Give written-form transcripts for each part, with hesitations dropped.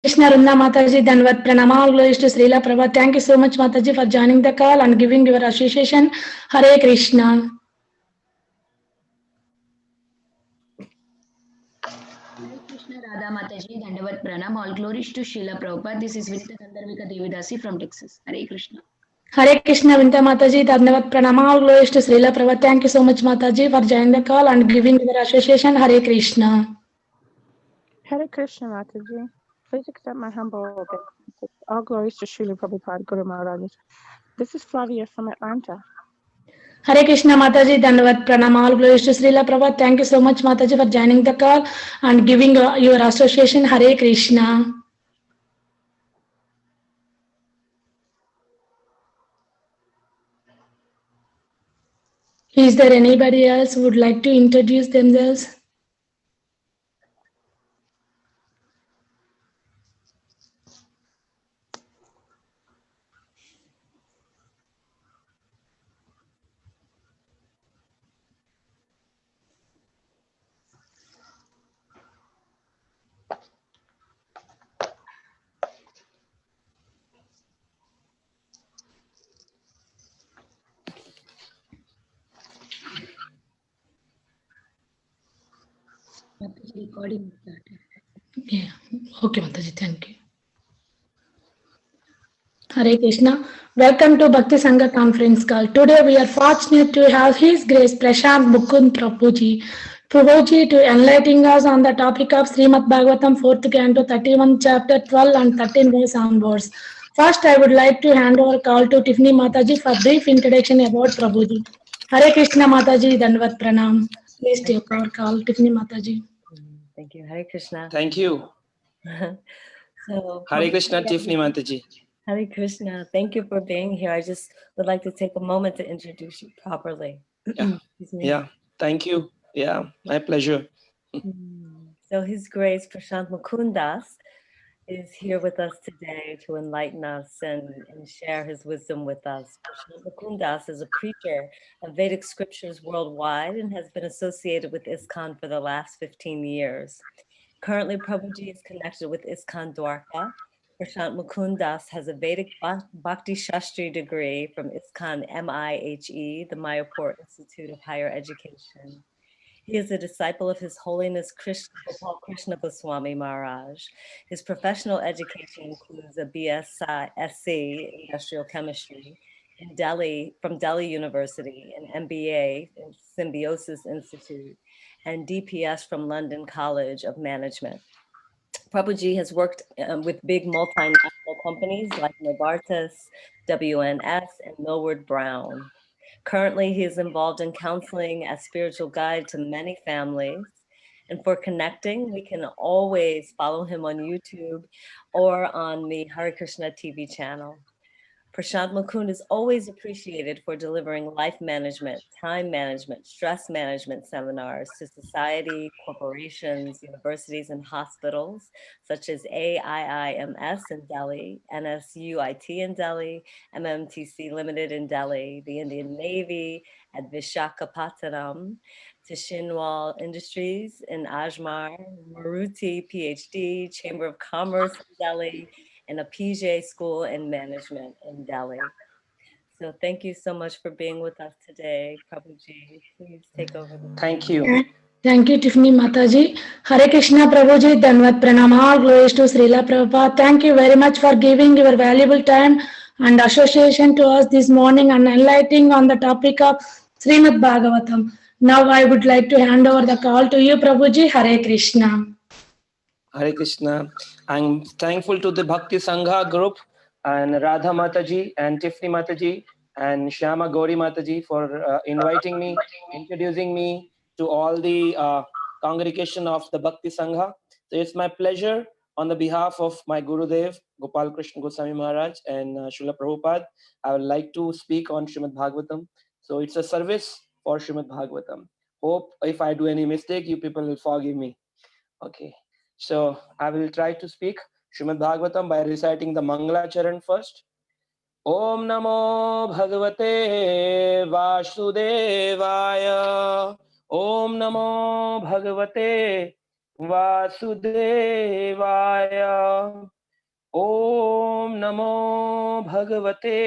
Krishna Runda Mataji, Dhanvat Pranama, glories to Srila Prabha. Thank you so much, Mataji, for joining the call and giving your association. Hare Krishna. Hare Krishna Radha Mataji, Dandavat Pranam. All glories to Srila Prabhupada. This is Vinta Gandharvika Devidasi from Texas. Hare Krishna. Hare Krishna Vinta Mataji, Dhanvat Pranama, all glories to Srila Prabha. Thank you so much, Mataji, for joining the call and giving your association. Hare Krishna. Hare Krishna Mataji. Please accept my humble obeisance. All glories to Srila Prabhupada Guru Maharaj. This is Flavia from Atlanta. Hare Krishna Mataji, Dandavat Pranam, all glories to Srila Prabhupada. Thank you so much, Mataji, for joining the call and giving your association. Hare Krishna. Is there anybody else who would like to introduce themselves? Recording started. Yeah. Okay, Mataji, thank you. Hare Krishna. Welcome to Bhakti Sangha conference call. Today we are fortunate to have His Grace Prashant Mukund Prabhuji to enlighten us on the topic of Srimad Bhagavatam 4th Canto 31 chapter 12 and 13 verse onwards. First, I would like to hand over call to Tiffany Mataji for brief introduction about Prabhuji. Hare Krishna Mataji, Dandavat Pranam. Please take our call, Tiffany Mataji. Thank you. Hare Krishna. Thank you. So, Hare Krishna, Tiffany Mataji. Hare Krishna. Thank you for being here. I just would like to take a moment to introduce you properly. Yeah. Yeah. Thank you. Yeah. My pleasure. So His Grace Prashant Mukund is here with us today to enlighten us and share his wisdom with us. Prashant Mukund is a preacher of Vedic scriptures worldwide and has been associated with ISKCON for the last 15 years. Currently, Prabhuji is connected with ISKCON Dwarka. Prashant Mukund has a Vedic Bhakti Shastri degree from ISKCON MIHE, the Mayapur Institute of Higher Education. He is a disciple of His Holiness Gopal Krishna Goswami Maharaj. His professional education includes a BSc Industrial Chemistry in Delhi, from Delhi University, an MBA in Symbiosis Institute, and DPS from London College of Management. Prabhuji has worked with big multinational companies like Novartis, WNS, and Millward Brown. Currently, he is involved in counseling as spiritual guide to many families. And for connecting, we can always follow him on YouTube or on the Hare Krishna TV channel. Prashant Mukund is always appreciated for delivering life management, time management, stress management seminars to society, corporations, universities, and hospitals, such as AIIMS in Delhi, NSUIT in Delhi, MMTC Limited in Delhi, the Indian Navy at Visakhapatnam, to Shinwal Industries in Ajmer, Maruti PhD, Chamber of Commerce in Delhi, and a PJ school in management in Delhi. So thank you so much for being with us today. Prabhuji, please take over. Thank you. Thank you, Tiffany Mataji. Hare Krishna Prabhuji, Dhanvat Pranama, glories to Srila Prabhupada. Thank you very much for giving your valuable time and association to us this morning and enlightening on the topic of Srimad Bhagavatam. Now I would like to hand over the call to you, Prabhuji. Hare Krishna. Hare Krishna. I'm thankful to the Bhakti Sangha group and Radha Mataji and Tiffany Mataji and Shyama Gauri Mataji for inviting me, introducing me to all the congregation of the Bhakti Sangha. So it's my pleasure on the behalf of my Gurudev, Gopal Krishna Goswami Maharaj and Srila Prabhupada, I would like to speak on Srimad Bhagavatam. So it's a service for Srimad Bhagavatam. Hope if I do any mistake, you people will forgive me. Okay. So I will try to speak Srimad Bhagavatam by reciting the Mangala Charan first. Om Namo Bhagavate Vasudevaya. Om Namo Bhagavate वासुदेवाय। ॐ नमो भगवते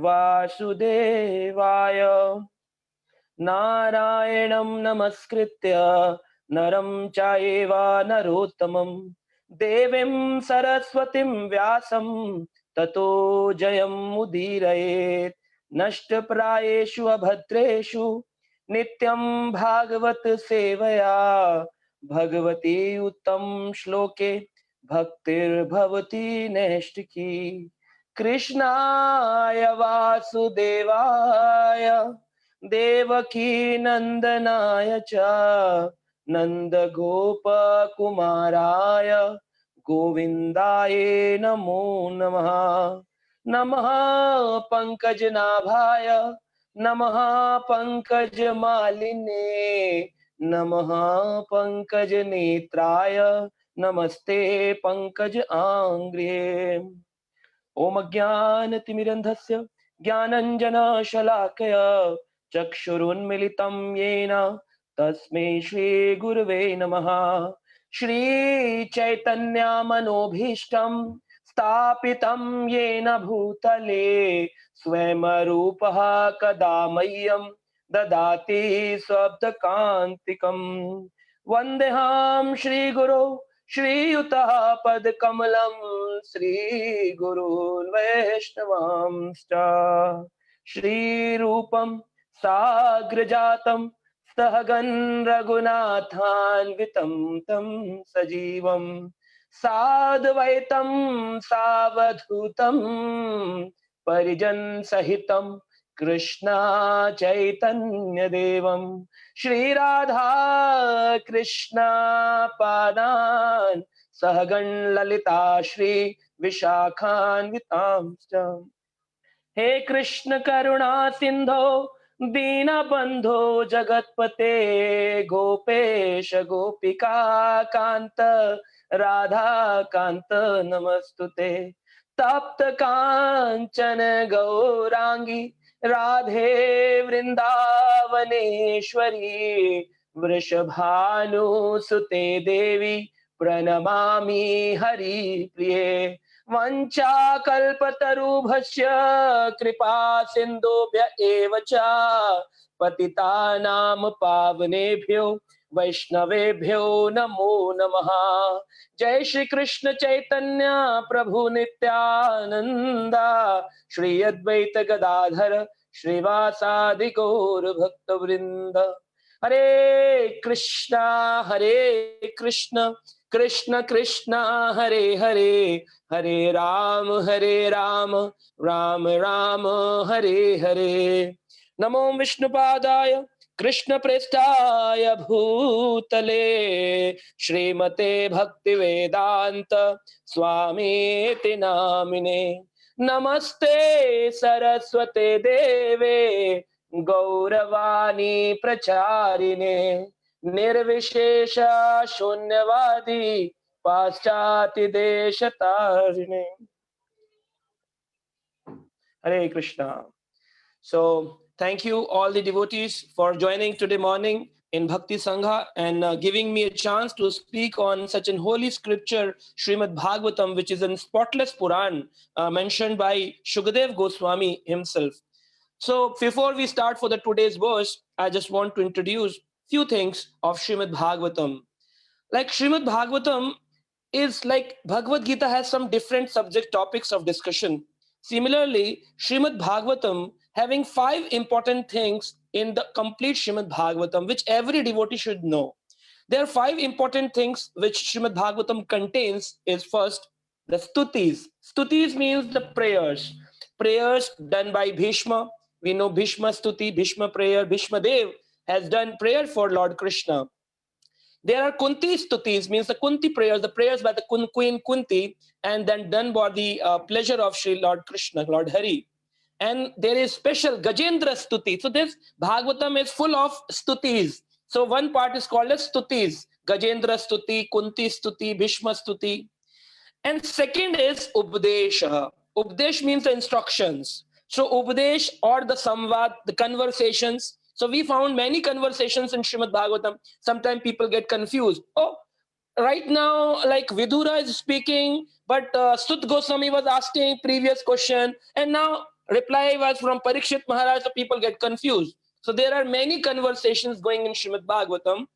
वासुदेवाय। नारायणं नमस्कृत्य नरं चैव नरोत्तमं देवीं सरस्वतीं व्यासं ततो जयमुदीरयेत्। नष्टप्रायेषु अभद्रेषु नित्यं भागवत सेवया भगवती उत्तम श्लोके भक्तिर्भवति नैष्टिकी। कृष्णाय वासुदेवाय देवकी नंदनाय च नंदगोपकुमाराय गोविंदाय नमो नमः। नमः पंकजनाभाय नमः पंकजमालिने नमः पंकजनेत्राय नमस्ते पंकज आंग्र्ये। ओम अज्ञानतिमिरन्धस्य ज्ञानञ्जनशलाकया चक्षुरुन्मिलितं येन तस्मै श्रीगुरुवे नमः। श्रीचैतन्यमनोभीष्टं स्थापितं येन भूतले स्वयं रूपः कदा मह्यं ददाति स्वब्दकान्तिकम्। वन्देऽहं श्रीगुरो श्रीयुतः पदकमलं श्रीगुरुन् वैष्णवांश्च। श्रीरूपं साग्रजातं सहगन् रघुनाथान्वितं तं सजीवं साद्वैतं सावधूतं परिजनसहितं कृष्णा चैतन्यदेवं श्रीराधा कृष्णा पादान् सहगण ललिता श्री विशाखान्वितांश्च। हे कृष्ण करुणा सिंधो दीनबंधो जगतपते गोपेश गोपिका कांत राधा कांत नमस्तुते। तप्त कांचन गौरांगी राधे वृंदावनेश्वरी वृषभानुसुते देवी प्रणमामि हरिप्रिये। वंचाकल्पतरुभ्यश्च कृपा सिन्धुभ्य एव च पतितानां पावनेभ्यो वैष्णवेभ्यो नमो नमः। जय श्री कृष्ण चैतन्य प्रभु नित्यानंद श्री अद्वैत गदाधर श्रीवासादि गौर भक्तवृंद। हरे कृष्णा कृष्ण कृष्ण हरे हरे हरे राम राम राम हरे हरे। नमो विष्णुपादाय कृष्ण प्रेष्ठाय भूतले श्रीमते भक्ति वेदांत स्वामीति नामिने। नमस्ते सरस्वते देवे गौरवाणी प्रचारिणे निर्विशेष शून्यवादी पाश्चात्य देश तारिणे। Hare Krishna. So thank you all the devotees for joining today morning in Bhakti Sangha and giving me a chance to speak on such an holy scripture, Srimad Bhagavatam, which is a spotless Puran mentioned by Shukadev Goswami himself. So before we start for the today's verse, I just want to introduce few things of Srimad Bhagavatam. Like Srimad Bhagavatam is like Bhagavad Gita has some different subject topics of discussion. Similarly, Srimad Bhagavatam having 5 important things in the complete Srimad Bhagavatam, which every devotee should know. There are 5 important things which Srimad Bhagavatam contains. Is first the stutis. Stutis means the prayers. Prayers done by Bhishma. We know Bhishma stuti, Bhishma prayer. Bhishma Dev has done prayer for Lord Krishna. There are Kunti stutis, means the Kunti prayers, the prayers by the Queen Kunti, and then done for the pleasure of Sri Lord Krishna, Lord Hari. And there is special Gajendra stuti. So this Bhagavatam is full of stutis. So one part is called as stutis. Gajendra stuti, Kunti stuti, Bhishma stuti. And second is Updesha. Updesh means the instructions. So Updesh or the Samvad, the conversations. So we found many conversations in Srimad Bhagavatam. Sometimes people get confused. Oh, right now, like Vidura is speaking, but Sut Goswami was asking previous question, and now reply was from Parikshit Maharaj, so people get confused. So there are many conversations going in Srimad Bhagavatam,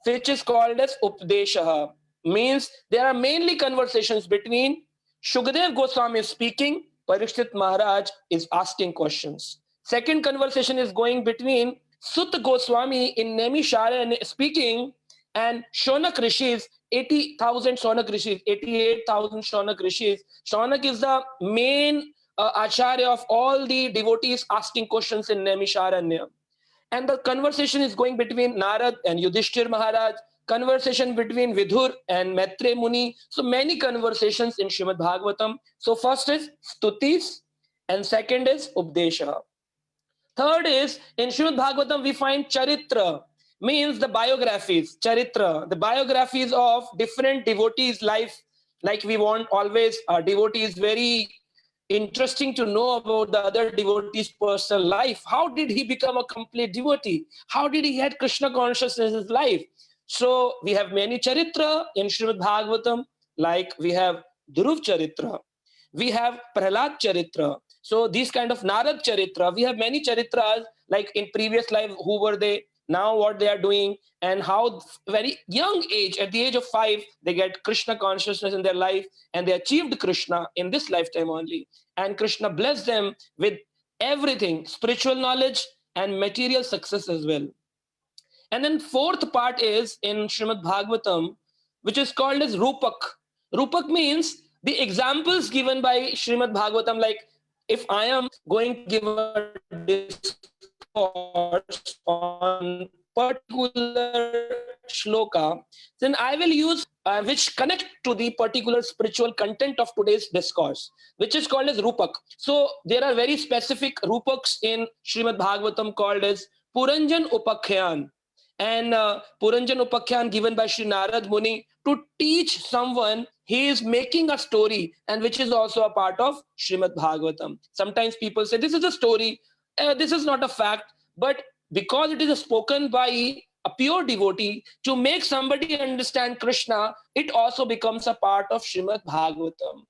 which is called as Updeshaha. Means there are mainly conversations between Shukadev Goswami is speaking, Parikshit Maharaj is asking questions. Second conversation is going between Sut Goswami in Naimisharanya speaking, and Shonak Rishis, 80,000 Shonak Rishis, 88,000 Shonak Rishis. Shonak is the main acharya of all the devotees asking questions in Naimisharanya. And the conversation is going between Narad and Yudhishthir Maharaj, conversation between Vidhur and Maitre Muni. So many conversations in Srimad Bhagavatam. So first is Stutis, and second is Updesha. Third is, in Srimad Bhagavatam we find Charitra, means the biographies, Charitra, the biographies of different devotees' life. Like we want always devotees very interesting to know about the other devotee's personal life. How did he become a complete devotee? How did he had Krishna consciousness in his life? So we have many Charitra in Srimad Bhagavatam, like we have Dhruv Charitra, we have Prahlad Charitra. So these kind of Narad Charitra, we have many Charitras, like in previous life, who were they, now what they are doing, and how very young age, at the age of 5, they get Krishna consciousness in their life, and they achieved Krishna in this lifetime only. And Krishna blessed them with everything, spiritual knowledge and material success as well. And then fourth part is in Srimad Bhagavatam, which is called as Rupak. Rupak means the examples given by Srimad Bhagavatam, like if I am going to give a discourse on particular shloka, then I will use which connect to the particular spiritual content of today's discourse, which is called as Rupak. So there are very specific Rupaks in Srimad Bhagavatam called as Puranjan Upakhyan, and Puranjan Upakhyan given by Sri Narad Muni to teach someone. He is making a story, and which is also a part of Srimad Bhagavatam. Sometimes people say this is a story, this is not a fact, but because it is spoken by a pure devotee to make somebody understand Krishna, it also becomes a part of Srimad Bhagavatam.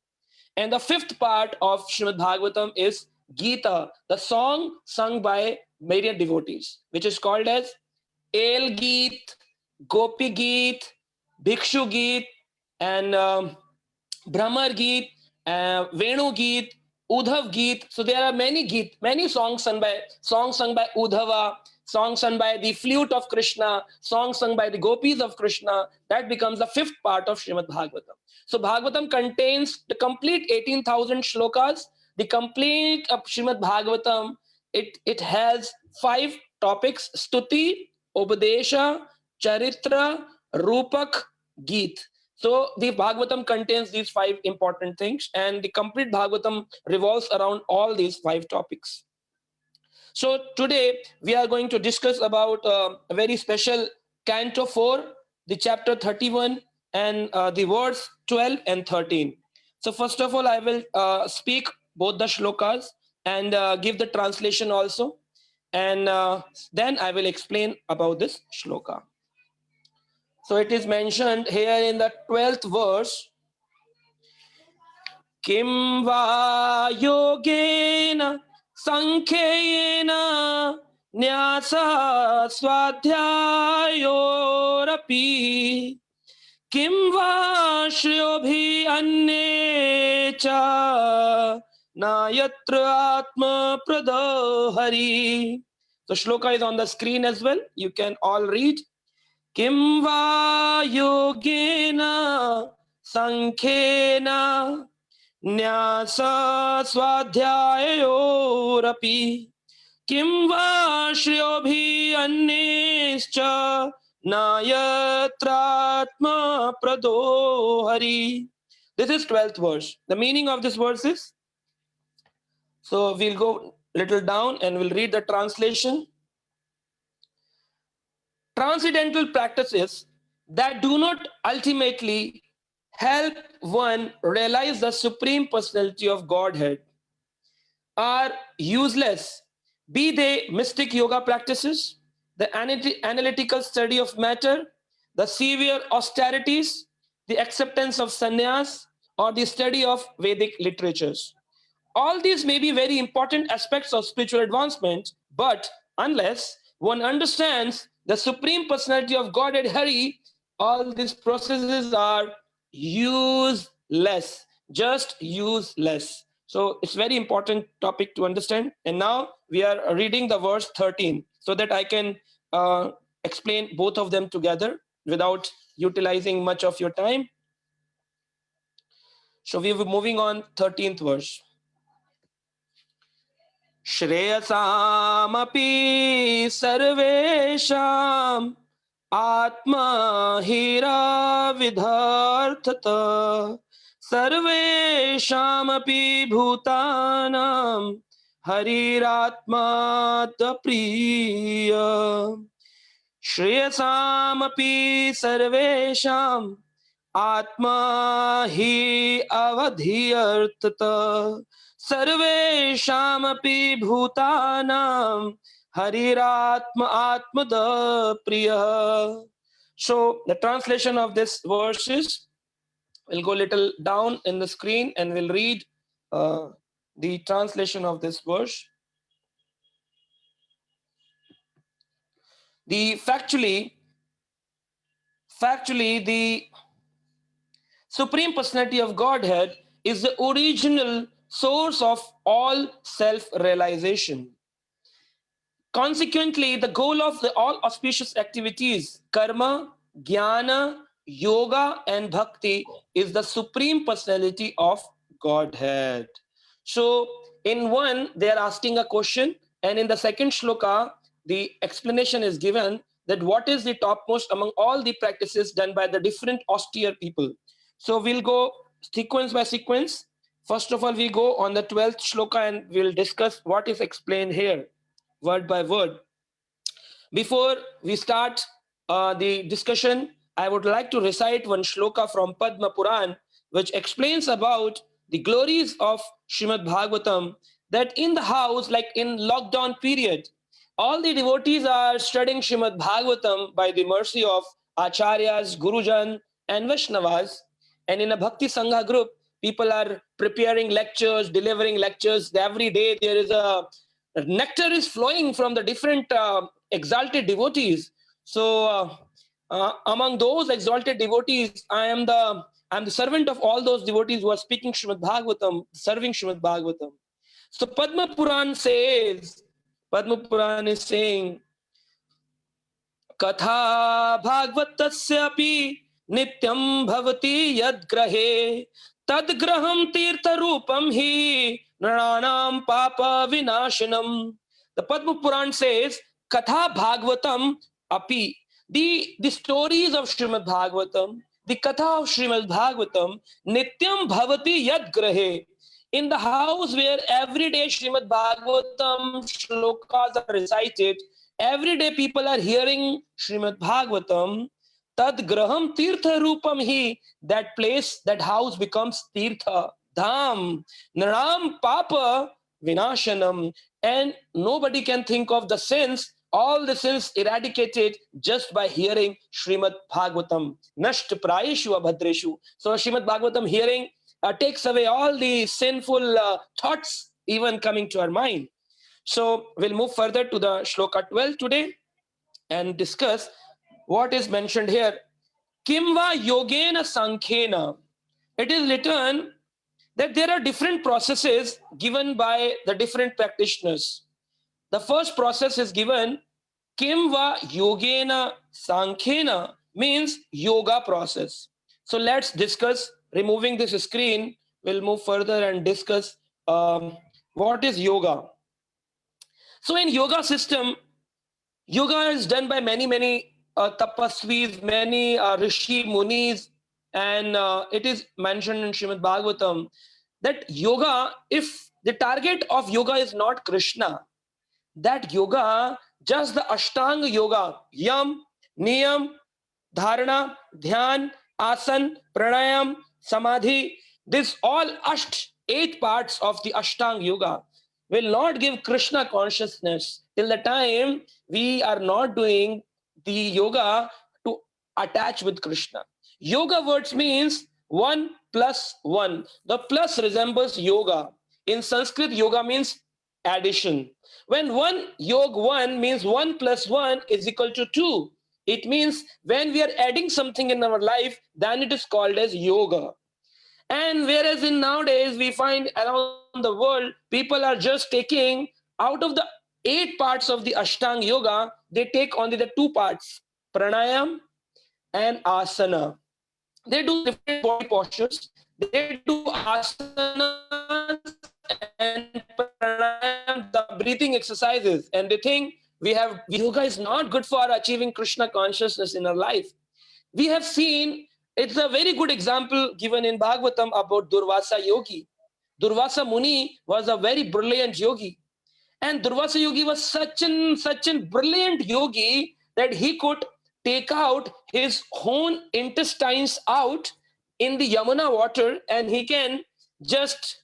And the fifth part of Srimad Bhagavatam is Gita, the song sung by myriad devotees, which is called as El Geet, Gopi Geet, Bhikshu Geet, and Brahmar Geet, Venu Geet, Udhav Geet. So there are many Geet, many songs sung by Udhava, songs sung by the flute of Krishna, songs sung by the gopis of Krishna. That becomes the fifth part of Srimad Bhagavatam. So Bhagavatam contains the complete 18,000 shlokas. The complete of Srimad Bhagavatam, it has 5 topics: Stuti, Upadesha, Charitra, Rupak, Geet. So the Bhagavatam contains these 5 important things, and the complete Bhagavatam revolves around all these 5 topics. So today we are going to discuss about a very special Canto 4, the chapter 31, and the words 12 and 13. So first of all, I will speak both the shlokas and give the translation also, and then I will explain about this shloka. So it is mentioned here in the 12th verse, Kim va yogena sankhena nyasa swadhyayorapi kim va shriyobhi anye cha nayatra atma pradahari. The shloka is on the screen as well. You can all read. Kim va yogena sankhena Nysa स्वाध्यायोरपि किं वा श्रेयोभिः अन्यैश्च नायत्रात्मा प्रदो Hari. This is 12th verse. The meaning of this verse is, so we'll go little down and we'll read the translation. Transcendental practices that do not ultimately help one realize the Supreme Personality of Godhead are useless, be they mystic yoga practices, the analytical study of matter, the severe austerities, the acceptance of sannyas, or the study of Vedic literatures. All these may be very important aspects of spiritual advancement, but unless one understands the Supreme Personality of Godhead Hari, all these processes are useless, just useless. So it's very important topic to understand. And now we are reading the verse 13 so that I can explain both of them together without utilizing much of your time. So we will be moving on 13th verse. श्रेयसामपि सर्वेषाम् आत्मा हीराविधार्थत सर्वेषामपि भूतानां हरिरात्मात्मप्रिय श्रेयसामपि सर्वेषाम् आत्मा हि अवधीयर्तत सर्वेषामपि भूतानां हरिरात्मा आत्मद priya. So the translation of this verse is, we'll go a little down in the screen and we'll read the translation of this verse. Factually, the Supreme Personality of Godhead is the original source of all self-realization. Consequently, the goal of all auspicious activities, karma, jnana, yoga, and bhakti, is the Supreme Personality of Godhead. So, in one, they are asking a question, and in the second shloka, the explanation is given that what is the topmost among all the practices done by the different austere people. So, we'll go sequence by sequence. First of all, we go on the 12th shloka and we'll discuss what is explained here, word by word. Before we start the discussion, I would like to recite one shloka from Padma Puran, which explains about the glories of Srimad Bhagavatam, that in the house, like in lockdown period, all the devotees are studying Srimad Bhagavatam by the mercy of Acharyas, Gurujan, and Vaishnavas. And in a Bhakti Sangha group, people are preparing lectures, delivering lectures. Every day there is nectar is flowing from the different exalted devotees. So among those exalted devotees, I am the servant of all those devotees who are speaking Srimad Bhagavatam, serving Srimad Bhagavatam. So Padma Puran is saying, Katha Bhagavatasyapi Nityam Bhavati Yad Grahe Tad Graham Tirtha Rupam Hi Naranam Papa Vinashanam. The Padma Puran says, Katha Bhagavatam Api. The stories of Srimad Bhagavatam, the Katha of Srimad Bhagavatam, Nityam Bhavati Yad Grahe. In the house where every day Srimad Bhagavatam shlokas are recited, every day people are hearing Srimad Bhagavatam, tad graham tirtha rupam hi, that place, that house becomes tirtha, dham, naram papa vinashanam, and nobody can think of the sins, all the sins eradicated just by hearing Srimad Bhagavatam. Nasht prayeshu abhadreshu. So Srimad Bhagavatam hearing takes away all the sinful thoughts even coming to our mind. So we'll move further to the shloka 12 today and discuss what is mentioned here. Kimva yogena sankhena. It is written that there are different processes given by the different practitioners. The first process is given, Kimva yogena sankhena, means yoga process. So let's discuss, removing this screen, we'll move further and discuss what is yoga. So in yoga system, yoga is done by many tapasvis, many rishi munis, and it is mentioned in Srimad Bhagavatam that yoga, if the target of yoga is not Krishna, that yoga, just the Ashtanga yoga, yam, niyam, dharana, dhyan, asan, pranayam, samadhi, this all 8 parts of the Ashtanga yoga will not give Krishna consciousness till the time we are not doing the yoga to attach with Krishna. Yoga words means 1 plus 1. The plus resembles yoga. In Sanskrit, yoga means addition. When one yog 1 means 1 plus 1 is equal to 2. It means when we are adding something in our life, then it is called as yoga. And whereas in nowadays we find around the world, people are just taking out of the 8 parts of the Ashtanga yoga, they take only the 2 parts, pranayam and asana. They do different body postures. They do asanas and pranayam, the breathing exercises, and they think yoga is not good for achieving Krishna consciousness in our life. We have seen, it's a very good example given in Bhagavatam about Durvasa Yogi. Durvasa Muni was a very brilliant yogi. And Durvasa Yogi was such a brilliant yogi that he could take out his own intestines out in the Yamuna water, and he can just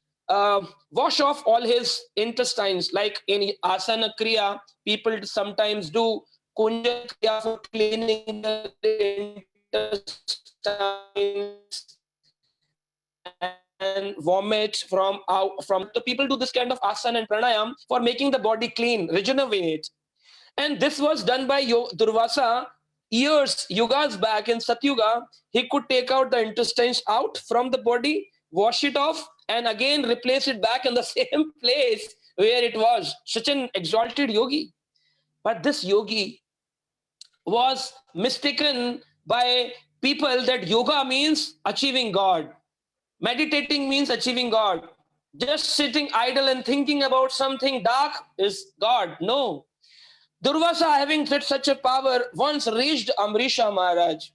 wash off all his intestines. Like in Asana Kriya, people sometimes do Kunja Kriya for cleaning the intestines and vomit from out from the people do this kind of asana and pranayam for making the body clean, rejuvenate. And this was done by Durvasa years, yugas back in Satyuga. He could take out the intestines out from the body, wash it off, and again replace it back in the same place where it was. Such an exalted yogi. But this yogi was mistaken by people that yoga means achieving God. Meditating means achieving God. Just sitting idle and thinking about something dark is God. No. Durvasa, having such a power, once reached Amrisha Maharaj.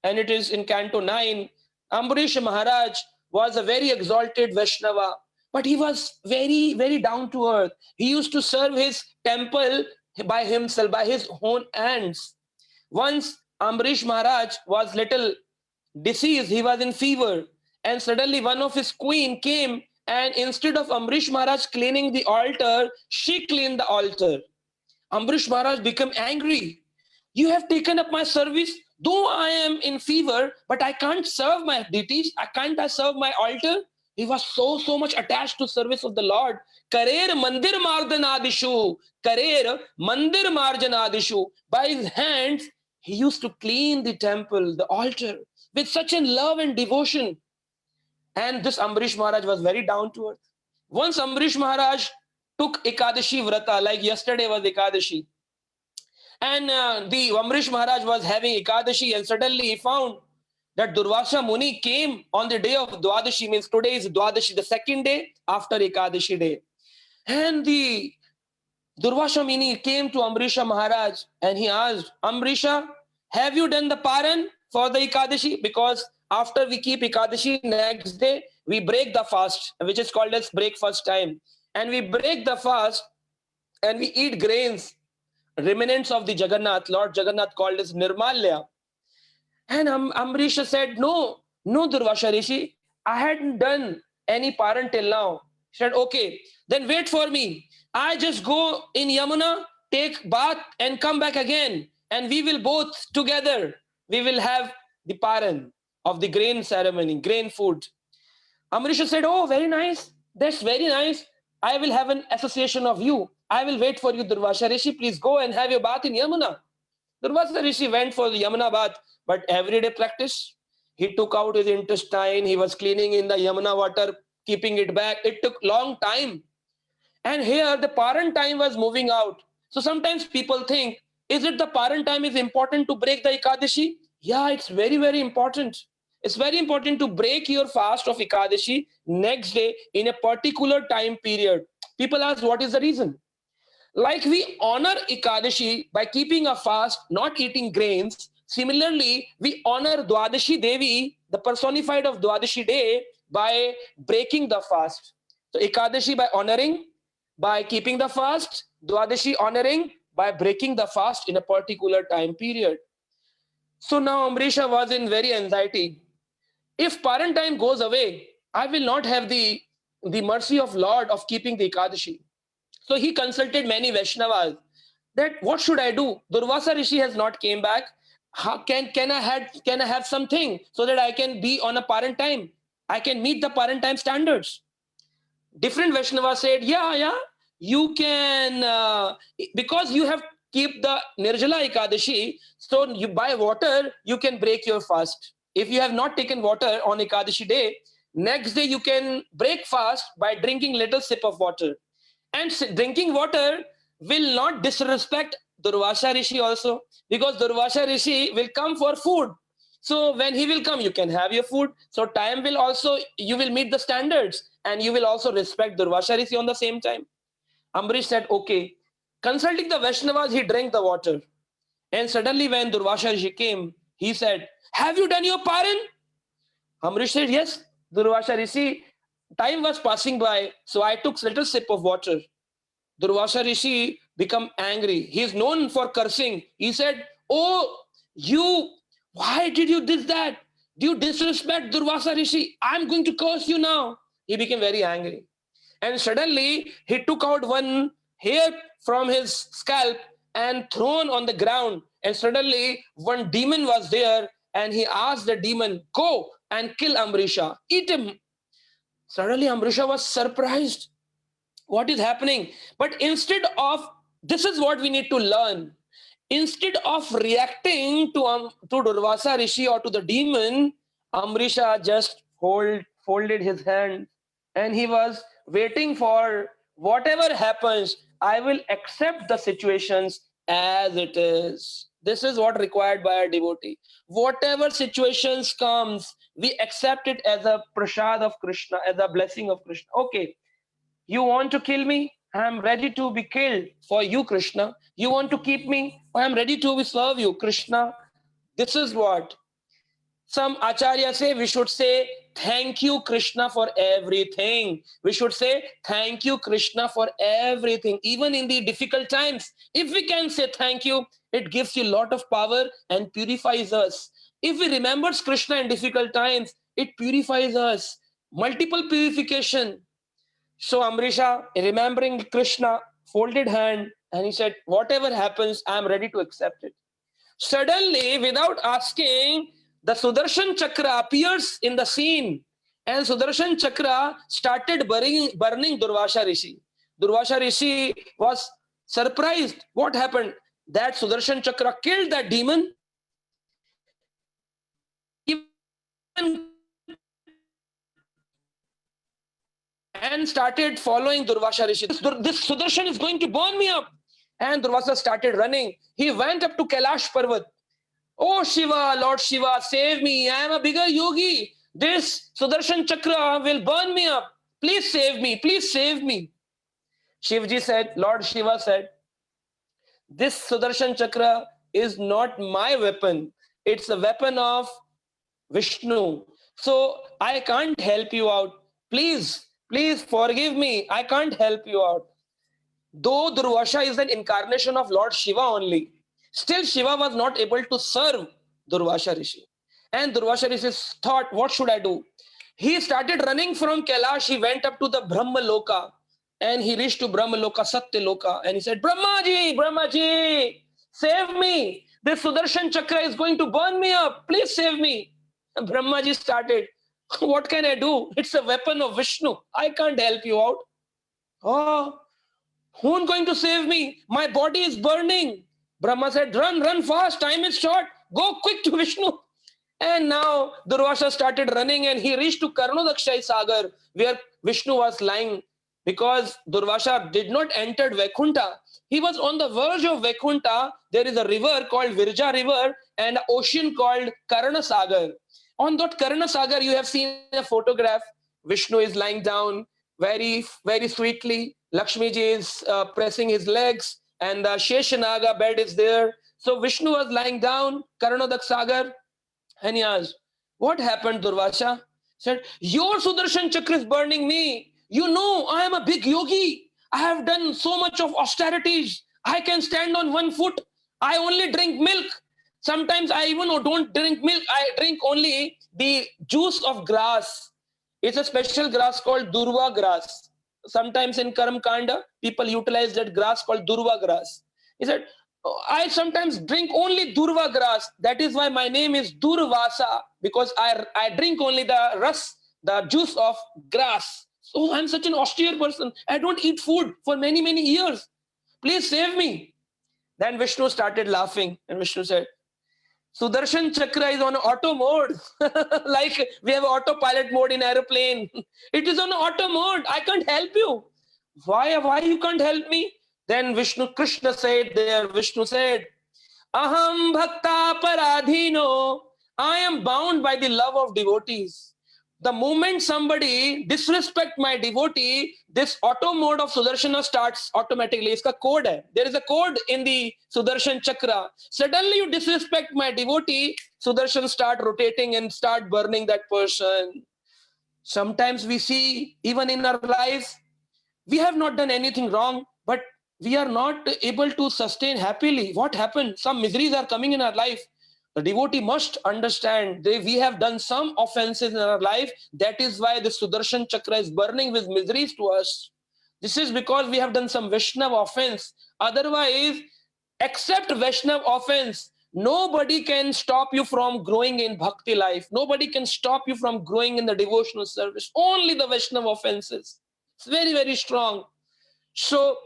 And it is in Canto 9. Amrisha Maharaj was a very exalted Vaishnava, but he was very, very down to earth. He used to serve his temple by himself, by his own hands. Once Amrish Maharaj was little diseased, he was in fever, and suddenly one of his queen came, and instead of Amrish Maharaj cleaning the altar, she cleaned the altar. Amrish Maharaj became angry. You have taken up my service, though I am in fever, but I can't serve my deities. I serve my altar. He was so much attached to service of the Lord. Karer mandir mardanadishu. Karer mandir marjanadishu. By his hands, he used to clean the temple, the altar, with such a love and devotion. And this Amrish Maharaj was very down to earth. Once Amrish Maharaj took Ekadashi Vrata, like yesterday was Ekadashi. And the Amrish Maharaj was having Ekadashi, and suddenly he found that Durvasa Muni came on the day of Dwadashi, means today is Dwadashi, the second day after Ekadashi day. And the Durvasa Muni came to Amrisha Maharaj and he asked, Amrisha, have you done the paran for the Ekadashi? Because after we keep Ekadashi, next day we break the fast, which is called as breakfast time. And we break the fast and we eat grains, remnants of the Jagannath, Lord Jagannath called as Nirmalya. And Amrisha said, no, Durvasa Rishi, I hadn't done any paran till now. She said, okay, then wait for me. I just go in Yamuna, take bath and come back again. And we will both together, we will have the paran of the grain ceremony, grain food. Amrisha said, oh, very nice. That's very nice. I will have an association of you. I will wait for you, Durvasa Rishi. Please go and have your bath in Yamuna. Durvasa Rishi went for the Yamuna bath, but everyday practice. He took out his intestine. He was cleaning in the Yamuna water, keeping it back. It took long time. And here the paran time was moving out. So sometimes people think, is it the paran time is important to break the Ekadashi? Yeah, it's very, very important. It's very important to break your fast of Ekadashi next day in a particular time period. People ask, what is the reason? Like we honor Ekadashi by keeping a fast, not eating grains. Similarly, we honor Dwadashi Devi, the personified of Dwadashi day, by breaking the fast. So Ekadashi by honoring, by keeping the fast, Dwadashi honoring by breaking the fast in a particular time period. So now Amrisha was in very anxiety. If paran time goes away, I will not have the mercy of Lord of keeping the Ekadashi. So he consulted many Vaishnavas that what should I do? Durvasa Rishi has not came back. How can I have something so that I can be on a parent time? I can meet the parent time standards. Different Vaishnavas said, yeah, you can, because you have keep the Nirjala Ekadashi, so you by water, you can break your fast. If you have not taken water on Ekadashi day, next day you can break fast by drinking little sip of water. And drinking water will not disrespect Durvasa Rishi also, because Durvasa Rishi will come for food. So when he will come, you can have your food. So time will also, you will meet the standards and you will also respect Durvasa Rishi on the same time. Ambrish said, okay. Consulting the Vaishnavas, he drank the water. And suddenly when Durvasa Rishi came, he said, have you done your paran? Ambrish said, yes. Durvasa Rishi, time was passing by, so I took little sip of water. Durvasa Rishi become angry. He is known for cursing. He said, oh, why did you do that? Do you disrespect Durvasa Rishi? I'm going to curse you now. He became very angry. And suddenly he took out one hair from his scalp and thrown on the ground. And suddenly one demon was there and he asked the demon, go and kill Amrisha, eat him. Suddenly Amrisha was surprised. What is happening? But instead of, this is what we need to learn. Instead of reacting to Durvasa Rishi or to the demon, Amrisha just folded his hand and he was waiting for whatever happens, I will accept the situations as it is. This is what required by a devotee. Whatever situations comes, we accept it as a prasad of Krishna, as a blessing of Krishna. Okay, you want to kill me? I am ready to be killed for you, Krishna. You want to keep me? I am ready to serve you, Krishna. This is what some acharyas say. We should say, thank you, Krishna, for everything. We should say, thank you, Krishna, for everything. Even in the difficult times, if we can say thank you, it gives you a lot of power and purifies us. If we remember Krishna in difficult times, it purifies us. Multiple purification. So Amrisha, remembering Krishna, folded hand and he said, whatever happens, I am ready to accept it. Suddenly, without asking, the Sudarshan Chakra appears in the scene and Sudarshan Chakra started burning Durvasa Rishi. Durvasa Rishi was surprised. What happened? That Sudarshan Chakra killed that demon. And started following Durvasa Rishi. This Sudarshan is going to burn me up. And Durvasa started running. He went up to Kailash Parvat. Oh Shiva, Lord Shiva, save me. I am a bigger yogi. This Sudarshan Chakra will burn me up. Please save me. Please save me. Shivji said, Lord Shiva said, this Sudarshan Chakra is not my weapon. It's a weapon of Vishnu. So I can't help you out. Please forgive me. I can't help you out. Though Durvasa is an incarnation of Lord Shiva only, still Shiva was not able to serve Durvasa Rishi. And Durvasa Rishi thought, what should I do? He started running from Kailash. He went up to the Brahma Loka and he reached to Brahma Loka, Satya Loka, and he said, Brahmaji, save me. This Sudarshan Chakra is going to burn me up. Please save me. And Brahmaji started, what can I do? It's a weapon of Vishnu. I can't help you out. Oh, who's going to save me? My body is burning. Brahma said, run fast. Time is short. Go quick to Vishnu. And now Durvasa started running and he reached to Karnodakshai Sagar where Vishnu was lying, because Durvasa did not enter Vaikuntha. He was on the verge of Vaikuntha. There is a river called Virja River and an ocean called Karna Sagar. On that Karna Sagar, you have seen a photograph. Vishnu is lying down very, very sweetly. Lakshmi ji is pressing his legs and the Sheshanaga bed is there. So Vishnu was lying down, Karnodak Sagar, and he asked, what happened, Durvasa? Said, your Sudarshan Chakra is burning me. You know, I am a big yogi. I have done so much of austerities. I can stand on one foot. I only drink milk. Sometimes I even don't drink milk. I drink only the juice of grass. It's a special grass called Durva grass. Sometimes in Karam Kanda, people utilize that grass called Durva grass. He said, I sometimes drink only Durva grass. That is why my name is Durvasa, because I drink only the ras, the juice of grass. So I'm such an austere person. I don't eat food for many, many years. Please save me. Then Vishnu started laughing, and Vishnu said, Sudarshan Chakra is on auto mode. Like we have autopilot mode in aeroplane. It is on auto mode. I can't help you. Why you can't help me? Then Krishna said there, Vishnu said, Aham bhakta paradhino. I am bound by the love of devotees. The moment somebody disrespect my devotee, this auto mode of Sudarshana starts automatically. Iska code hai. There is a code in the Sudarshan Chakra. Suddenly you disrespect my devotee, Sudarshan start rotating and start burning that person. Sometimes we see, even in our lives, we have not done anything wrong, but we are not able to sustain happily. What happened? Some miseries are coming in our life. The devotee must understand that we have done some offenses in our life. That is why the Sudarshan Chakra is burning with miseries to us. This is because we have done some Vaishnava offense. Otherwise, except Vaishnava offense, nobody can stop you from growing in bhakti life. Nobody can stop you from growing in the devotional service. Only the Vaishnava offenses. It's very, very strong. So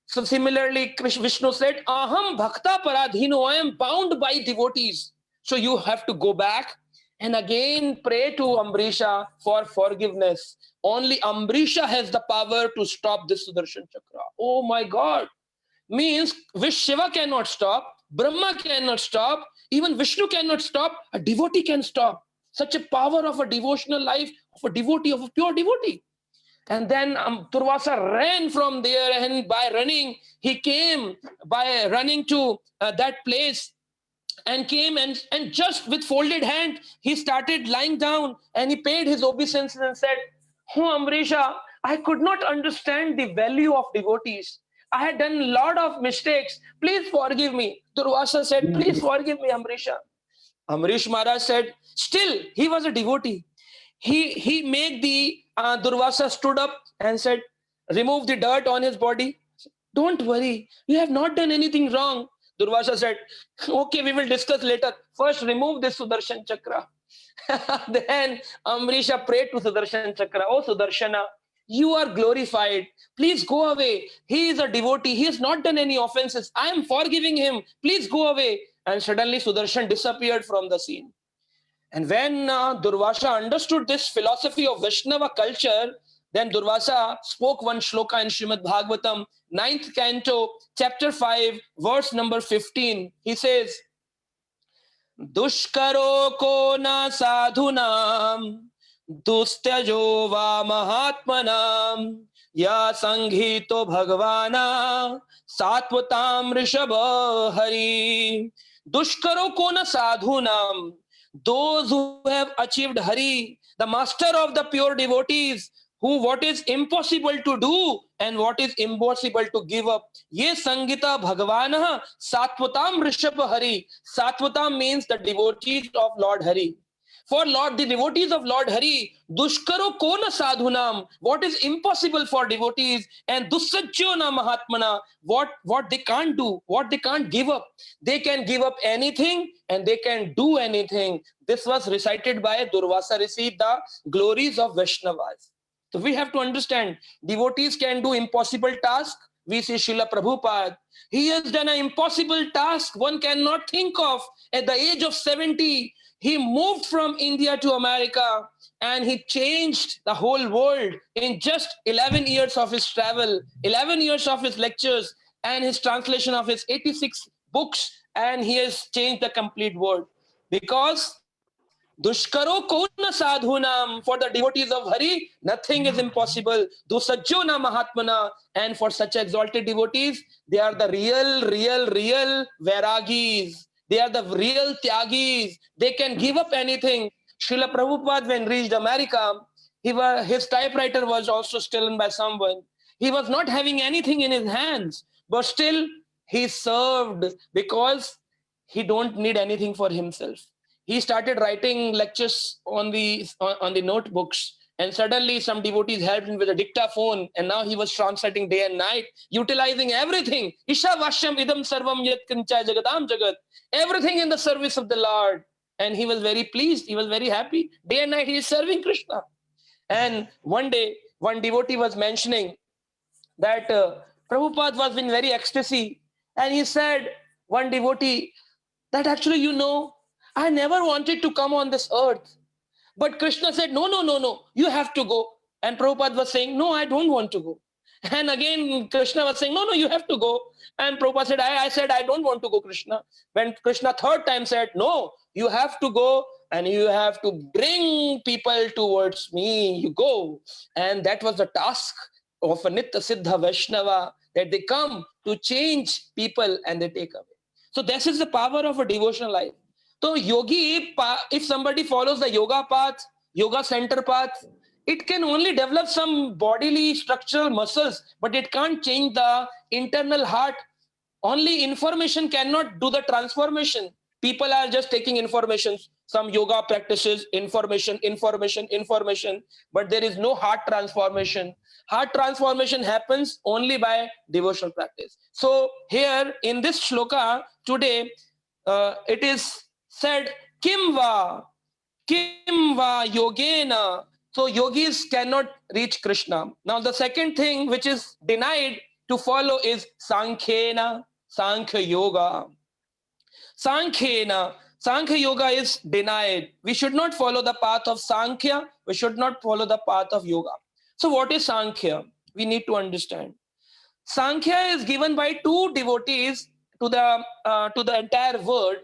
similarly, Vishnu said, Aham bhakta paradhino, I am bound by devotees. So you have to go back and again pray to Ambrisha for forgiveness. Only Ambrisha has the power to stop this Sudarshan Chakra. Oh my God. Means which Shiva cannot stop, Brahma cannot stop, even Vishnu cannot stop, a devotee can stop. Such a power of a devotional life, of a devotee, of a pure devotee. And then Durvasa ran from there, and by running, he came by running to that place and came and just with folded hand, he started lying down and he paid his obeisances and said, Oh, Amrisha, I could not understand the value of devotees. I had done a lot of mistakes. Please forgive me. Durvasa said, Please forgive me, Amrisha. Amrish Maharaj said, still, he was a devotee. He made the Durvasa stood up and said, remove the dirt on his body. Don't worry, you have not done anything wrong. Durvasa said, okay, we will discuss later. First, remove this Sudarshan Chakra. Then Amrisha prayed to Sudarshan Chakra. Oh, Sudarshana, you are glorified. Please go away. He is a devotee. He has not done any offenses. I am forgiving him. Please go away. And suddenly Sudarshan disappeared from the scene. And when Durvasa understood this philosophy of Vaishnava culture, then Durvasa spoke one shloka in Srimad Bhagavatam, 9th canto, chapter 5, verse number 15. He says, Dushkaro ko na sadhunam, dustyajo va mahatmanam, ya sanghito bhagavana, satvatam rishabha hari. Dushkaro ko na sadhunam, those who have achieved Hari, the master of the pure devotees, who what is impossible to do and what is impossible to give up. Ye Sangita Bhagavanah Satvatam Rishabha Hari. Satvatam means the devotees of Lord Hari. For Lord, the devotees of Lord Hari, Dushkaro Kona Sadhunam, what is impossible for devotees, and Dussajjona Mahatmana, what they can't do, what they can't give up. They can give up anything and they can do anything. This was recited by Durvasa Rishi, the glories of Vaishnavas. So we have to understand, devotees can do impossible tasks. We see Srila Prabhupada. He has done an impossible task one cannot think of. At the age of 70, he moved from India to America and he changed the whole world in just 11 years of his travel, 11 years of his lectures, and his translation of his 86 books, and he has changed the complete world. Because Dushkaro kona sadhunam, for the devotees of Hari, nothing is impossible. Dusajjona mahatmana, and for such exalted devotees, they are the real vairagis. They are the real tyagis. They can give up anything. Srila Prabhupada, when reached America, his typewriter was also stolen by someone. He was not having anything in his hands, but still he served because he don't need anything for himself. He started writing lectures on the notebooks, And suddenly some devotees helped him with a dictaphone, and now he was translating day and night, utilizing everything. Isha Vashyam idam sarvam yat kincha jagadam jagat. Everything in the service of the Lord. And he was very pleased. He was very happy. Day and night he is serving Krishna. And one day, one devotee was mentioning that Prabhupada was in very ecstasy. And he said, one devotee, that actually, I never wanted to come on this earth. But Krishna said, no, no, no, no, you have to go. And Prabhupada was saying, no, I don't want to go. And again, Krishna was saying, no, no, you have to go. And Prabhupada said, I said, I don't want to go, Krishna. When Krishna third time said, no, you have to go and you have to bring people towards me, you go. And that was the task of a Nitya Siddha Vaishnava, that they come to change people and they take away. So this is the power of a devotional life. So yogi, if somebody follows the yoga path, yoga center path, it can only develop some bodily structural muscles, but it can't change the internal heart. Only information cannot do the transformation. People are just taking information, some yoga practices, information, but there is no heart transformation. Heart transformation happens only by devotional practice. So here in this shloka today, it is said, Kim va yogena. So yogis cannot reach Krishna. Now the second thing which is denied to follow is Sankhya Yoga. Sankhya Yoga is denied. We should not follow the path of Sankhya. We should not follow the path of Yoga. So what is Sankhya? We need to understand. Sankhya is given by two devotees to the entire world.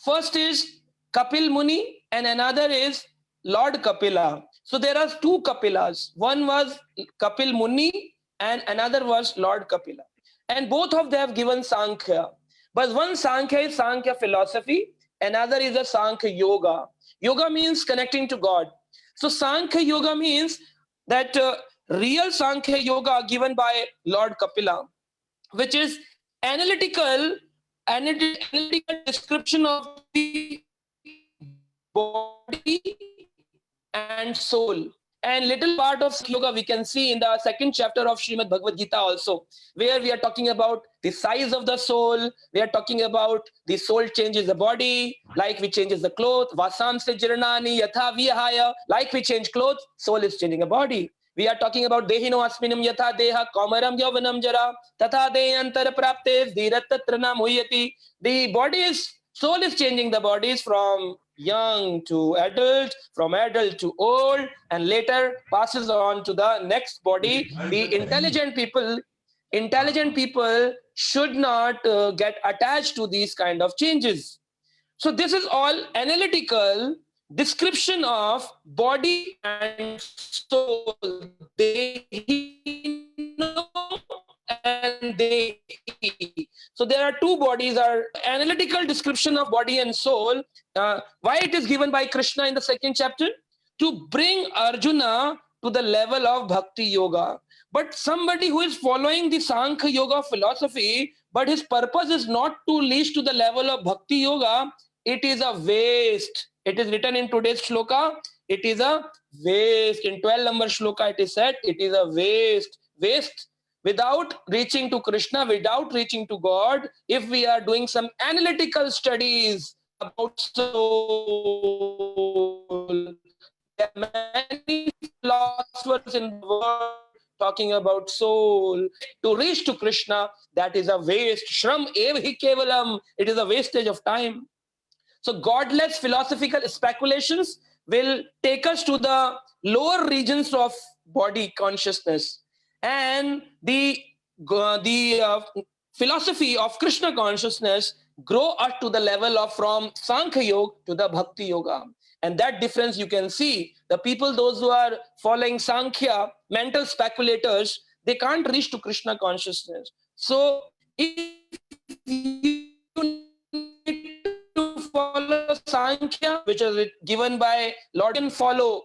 First is Kapil Muni and another is Lord Kapila. So there are two Kapilas. One was Kapil Muni and another was Lord Kapila. And both of them have given Sankhya. But one Sankhya is Sankhya philosophy, another is a Sankhya Yoga. Yoga means connecting to God. So Sankhya Yoga means that real Sankhya Yoga given by Lord Kapila, which is analytical description of the body and soul. And little part of yoga we can see in the second chapter of Srimad Bhagavad Gita also, where we are talking about the size of the soul. We are talking about the soul changes the body, like we changes the clothes. Vasamse jirnani yatha vihaya, like we change clothes, soul is changing a body. We are talking about dehino asminam yatha deha kaumaram yauvanam jara tatha deyantar prapte dhiratatranam huyati. The soul is changing the bodies from young to adult, from adult to old, and later passes on to the next body. The intelligent people should not get attached to these kind of changes. So this is all analytical description of body and soul. They know and they. So there are two bodies, are analytical description of body and soul. Why it is given by Krishna in the second chapter? To bring Arjuna to the level of Bhakti Yoga. But somebody who is following the Sankhya Yoga philosophy, but his purpose is not to reach to the level of Bhakti Yoga, it is a waste. It is written in today's shloka, it is a waste. In 12 number shloka it is said, it is a waste. Waste without reaching to Krishna, without reaching to God. If we are doing some analytical studies about soul, there are many philosophers in the world talking about soul. To reach to Krishna, that is a waste. Shram eva hi kevalam. It is a wastage of time. So godless philosophical speculations will take us to the lower regions of body consciousness. And the philosophy of Krishna consciousness grow up to the level of from Sankhya Yoga to the Bhakti Yoga. And that difference you can see. The people, those who are following Sankhya, mental speculators, they can't reach to Krishna consciousness. So if you need to follow Sankhya, which is given by Lord, can follow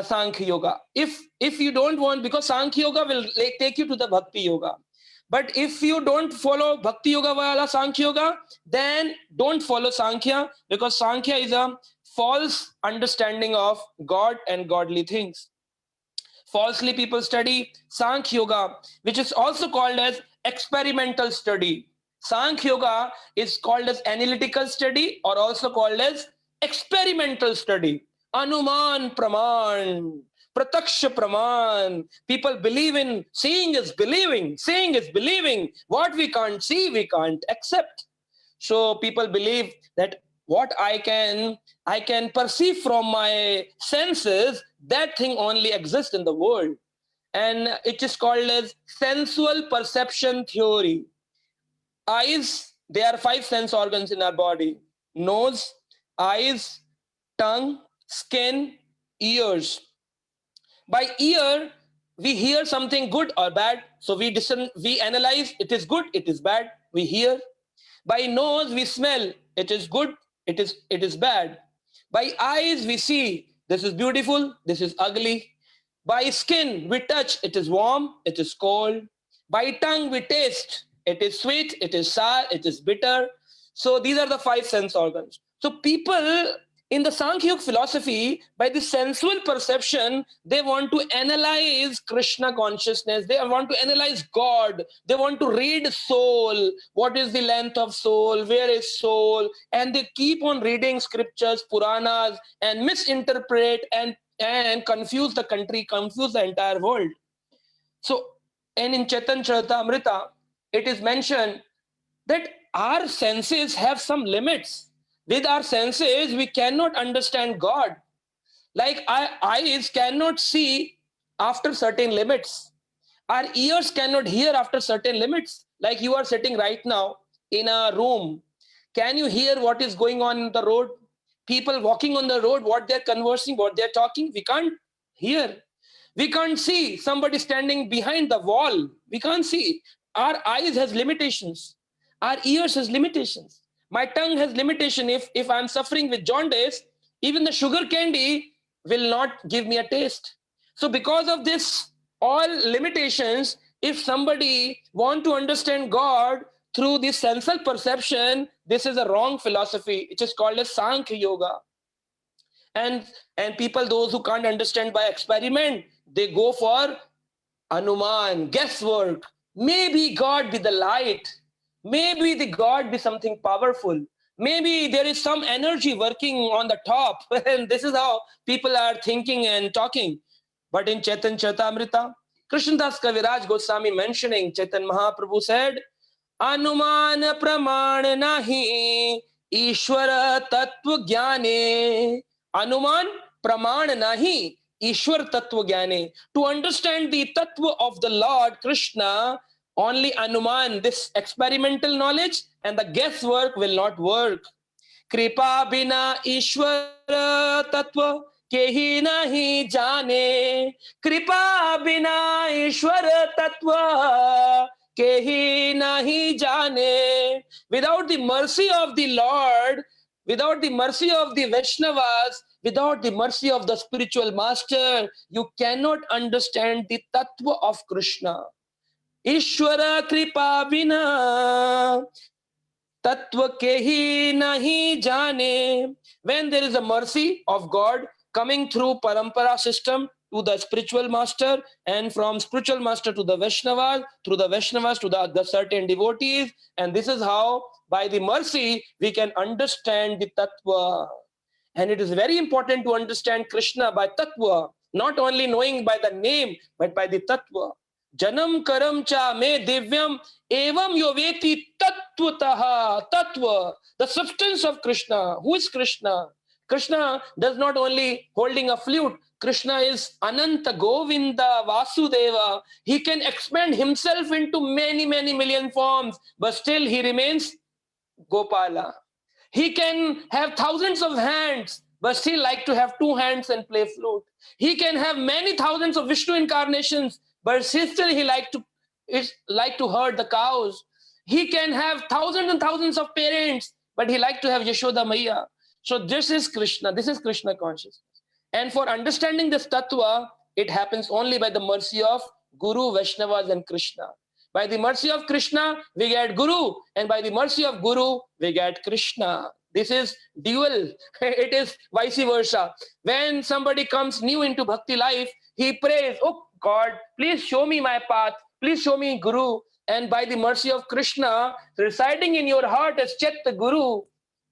Sankhya Yoga. If you don't want, because Sankhya Yoga will take you to the Bhakti Yoga. But if you don't follow Bhakti Yoga wala Sankhya Yoga, then don't follow Sankhya, because Sankhya is a false understanding of God and godly things. falsely people study Sankhya Yoga, which is also called as experimental study. Sankhya Yoga is called as analytical study or also called as experimental study. Anuman Praman, Prataksha Praman. People believe in seeing is believing, seeing is believing. What we can't see, we can't accept. So people believe that what I can perceive from my senses, that thing only exists in the world. And it is called as sensual perception theory. Eyes, there are 5 sense organs in our body: nose, eyes, tongue, skin, ears. By ear, we hear something good or bad, so we analyze, it is good, it is bad, we hear. By nose, we smell, it is good, it is bad. By eyes, we see, this is beautiful, this is ugly. By skin, we touch, it is warm, it is cold. By tongue, we taste, it is sweet, it is sour, it is bitter. So these are the 5 sense organs. So people in the Sankhya philosophy, by the sensual perception, they want to analyze Krishna consciousness, they want to analyze God, they want to read soul, what is the length of soul, where is soul, and they keep on reading scriptures, Puranas, and misinterpret and confuse the country, confuse the entire world. So, and in Chaitanya Charitamrita, it is mentioned that our senses have some limits. With our senses, we cannot understand God. Like our eyes cannot see after certain limits. Our ears cannot hear after certain limits. Like you are sitting right now in a room. Can you hear what is going on in the road? People walking on the road, what they're conversing, what they're talking, we can't hear. We can't see somebody standing behind the wall. We can't see. Our eyes has limitations. Our ears has limitations. My tongue has limitation. If I'm suffering with jaundice, even the sugar candy will not give me a taste. So because of this, all limitations, if somebody want to understand God through this sensual perception, this is a wrong philosophy. It is called as Sankhya Yoga. And people, those who can't understand by experiment, they go for Anuman, guesswork. Maybe God be the light. Maybe the God be something powerful. Maybe there is some energy working on the top. And this is how people are thinking and talking. But in Chaitanya Charitamrita, Krishnadas Kaviraj Goswami mentioning, Chaitanya Mahaprabhu said, Anuman praman nahi Ishwara tattva jnane. Anuman praman nahi Ishwar tattva jnane. To understand the tattva of the Lord Krishna, only Anuman, this experimental knowledge and the guesswork will not work. Kripa bina Ishwar tattva kehi nahi jane. Kripa bina Ishwar tattva kehi nahi jane. Without the mercy of the Lord, without the mercy of the Vaishnavas, without the mercy of the spiritual master, you cannot understand the tattva of Krishna. Ishwara kripa bina tattva kehi nahi jane. When there is a mercy of God coming through parampara system to the spiritual master, and from spiritual master to the Vaishnavas, through the Vaishnavas to the certain devotees, and this is how by the mercy we can understand the tattva. And it is very important to understand Krishna by tattva, not only knowing by the name but by the tattva. Janam karam cha me divyam evam yoveti tattvataha. Tattva, the substance of Krishna. Who is Krishna? Krishna does not only holding a flute. Krishna is Ananta Govinda Vasudeva. He can expand himself into many, many million forms, but still he remains Gopala. He can have thousands of hands, but still like to have 2 hands and play flute. He can have many thousands of Vishnu incarnations, but still he like to herd the cows. He can have thousands and thousands of parents, but he like to have Yashoda Maya. So this is Krishna. This is Krishna consciousness. And for understanding this tattva, it happens only by the mercy of Guru, Vaishnavas, and Krishna. By the mercy of Krishna, we get Guru, and by the mercy of Guru, we get Krishna. This is dual. It is vice versa. When somebody comes new into bhakti life, he prays, oh, God, please show me my path, please show me Guru. And by the mercy of Krishna, residing in your heart as Chaitya Guru,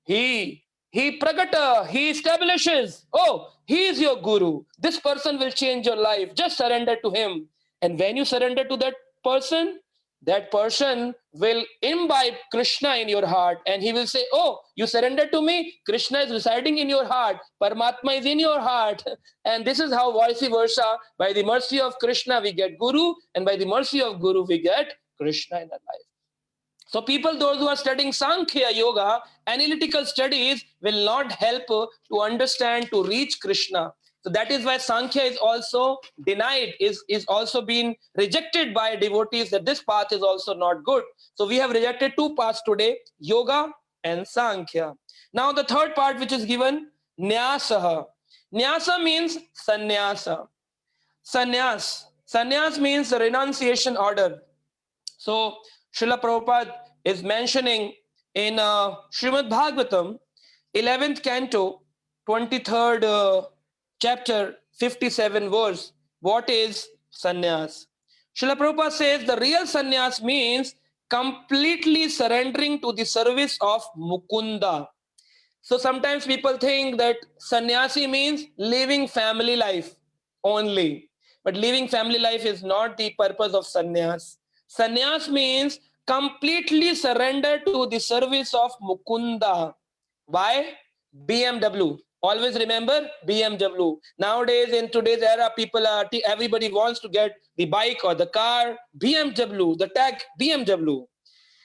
he pragata, he establishes, oh, he is your Guru. This person will change your life. Just surrender to him. And when you surrender to that person will imbibe Krishna in your heart, and he will say, oh, you surrender to me, Krishna is residing in your heart, Paramatma is in your heart. And this is how vice versa, by the mercy of Krishna we get Guru, and by the mercy of Guru we get Krishna in our life. So people, those who are studying Sankhya Yoga, analytical studies will not help to understand, to reach Krishna. So that is why Sankhya is also denied, is also being rejected by devotees, that this path is also not good. So we have rejected two paths today, Yoga and Sankhya. Now the third part which is given, Nyasaha. Nyasa means sannyasa. Sannyas means renunciation order. So Srila Prabhupada is mentioning in Srimad Bhagavatam, 11th canto, 23rd chapter, 57 verse, what is sannyas? Srila Prabhupada says the real sannyas means completely surrendering to the service of Mukunda. So sometimes people think that sannyasi means living family life only. But living family life is not the purpose of sannyas. Sannyas means completely surrender to the service of Mukunda. Why? BMW. Always remember BMW. Nowadays, in today's era, everybody wants to get the bike or the car, BMW, the tag BMW.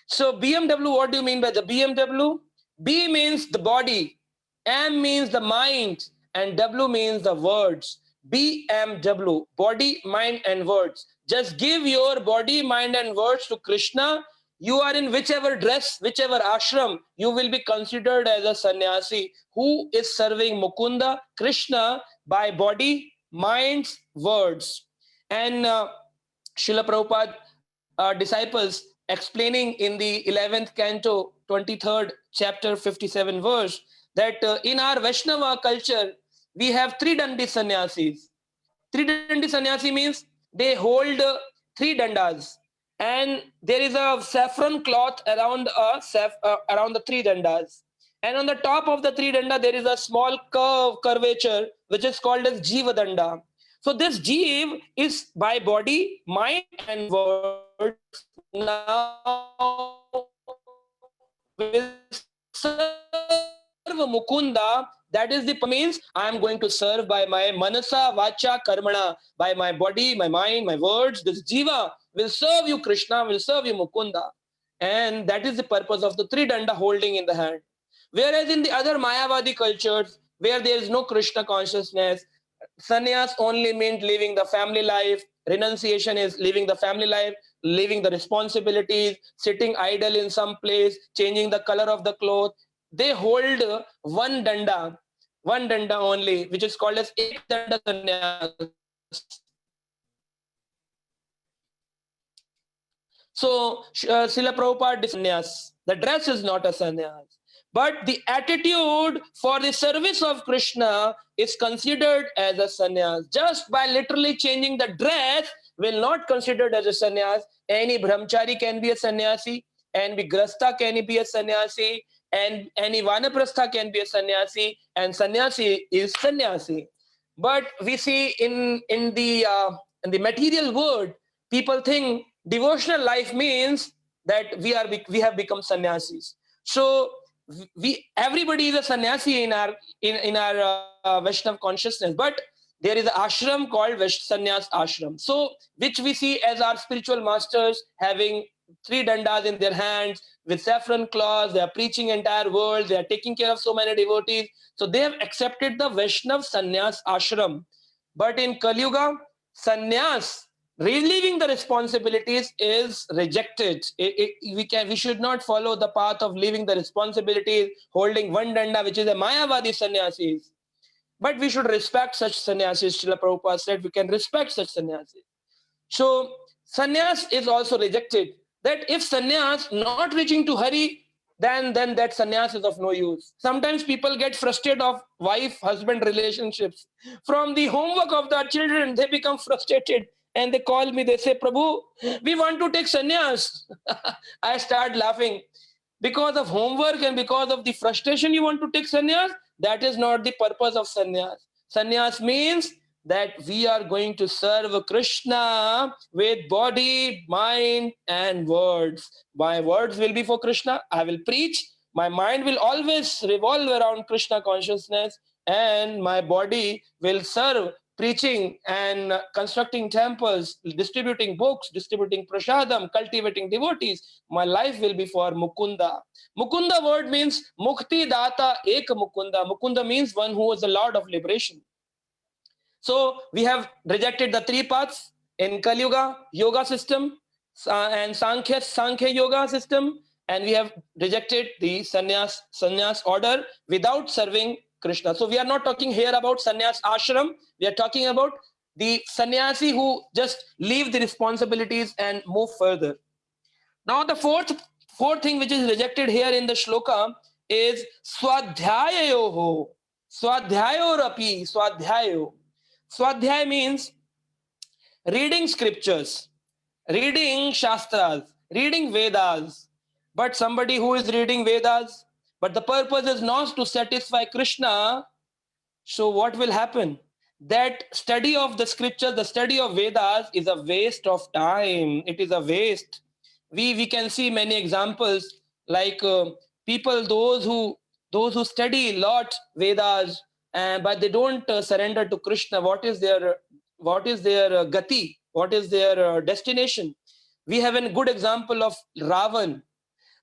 So BMW, what do you mean by the BMW? B means the body, M means the mind, and W means the words. BMW, body, mind, and words. Just give your body, mind, and words to Krishna. You are in whichever dress, whichever ashram, you will be considered as a sannyasi who is serving Mukunda, Krishna, by body, minds, words. And Srila Prabhupada disciples explaining in the 11th canto, 23rd chapter, 57 verse, that in our Vaishnava culture, we have three dandi sannyasis. Three dandi sannyasi means they hold three dandas, and there is a saffron cloth around around the three dandas. And on the top of the three danda, there is a small curvature, which is called as Jiva danda. So this Jeev is by body, mind, and words. Now will serve Mukunda. That is the means I am going to serve by my manasa, vacha, karmana, by my body, my mind, my words. This Jiva will serve you, Krishna, will serve you, Mukunda. And that is the purpose of the three danda holding in the hand. Whereas in the other Mayavadi cultures, where there is no Krishna consciousness, sannyas only meant living the family life. Renunciation is living the family life, living the responsibilities, sitting idle in some place, changing the color of the cloth. They hold one danda only, which is called as ek danda sannyas. So Srila Prabhupada is sannyas. The dress is not a sannyas. But the attitude for the service of Krishna is considered as a sannyas. Just by literally changing the dress will not considered as a sannyas. Any brahmachari can be a sannyasi, and grasta can be a sannyasi, and any vanaprastha can be a sannyasi, and sannyasi is sannyasi. But we see in the material world, people think devotional life means that we have become sannyasis. So everybody is a sannyasi in our Vaishnav consciousness, but there is an ashram called Sannyas ashram. So which we see as our spiritual masters having three dandas in their hands with saffron cloths. They are preaching entire world. They are taking care of so many devotees. So they have accepted the Vaishnav Sannyas ashram. But in Kali Yuga, sannyas, relieving the responsibilities, is rejected. We should not follow the path of leaving the responsibilities, holding one danda, which is a Mayavadi sannyasis. But we should respect such sannyasis. Srila Prabhupada said we can respect such sannyasis. So sannyas is also rejected. That if sannyas not reaching to Hari, then that sannyas is of no use. Sometimes people get frustrated of wife-husband relationships. From the homework of their children, they become frustrated and they call me, they say, Prabhu, we want to take sannyas. I start laughing. Because of homework and because of the frustration you want to take sannyas? That is not the purpose of sannyas. Sannyas means that we are going to serve Krishna with body, mind, and words. My words will be for Krishna. I will preach. My mind will always revolve around Krishna consciousness, and my body will serve preaching and constructing temples, distributing books, distributing prasadam, cultivating devotees. My life will be for Mukunda. Mukunda word means Mukti Data Ek Mukunda. Mukunda means one who is the Lord of liberation. So we have rejected the three paths in Kali Yuga, yoga system, and Sankhya yoga system, and we have rejected the sannyas order without serving Krishna. So we are not talking here about sannyas ashram. We are talking about the sannyasi who just leave the responsibilities and move further. Now the fourth thing which is rejected here in the shloka is swadhyayoho. Swadhyayorapi, swadhyayo. Swadhyay means reading scriptures, reading shastras, reading Vedas. But somebody who is reading Vedas, but the purpose is not to satisfy Krishna, so what will happen? That study of the scriptures, the study of Vedas is a waste of time. It is a waste. We can see many examples like people, those who study a lot Vedas, but they don't surrender to Krishna. What is their gati? What is their destination? We have a good example of Ravan.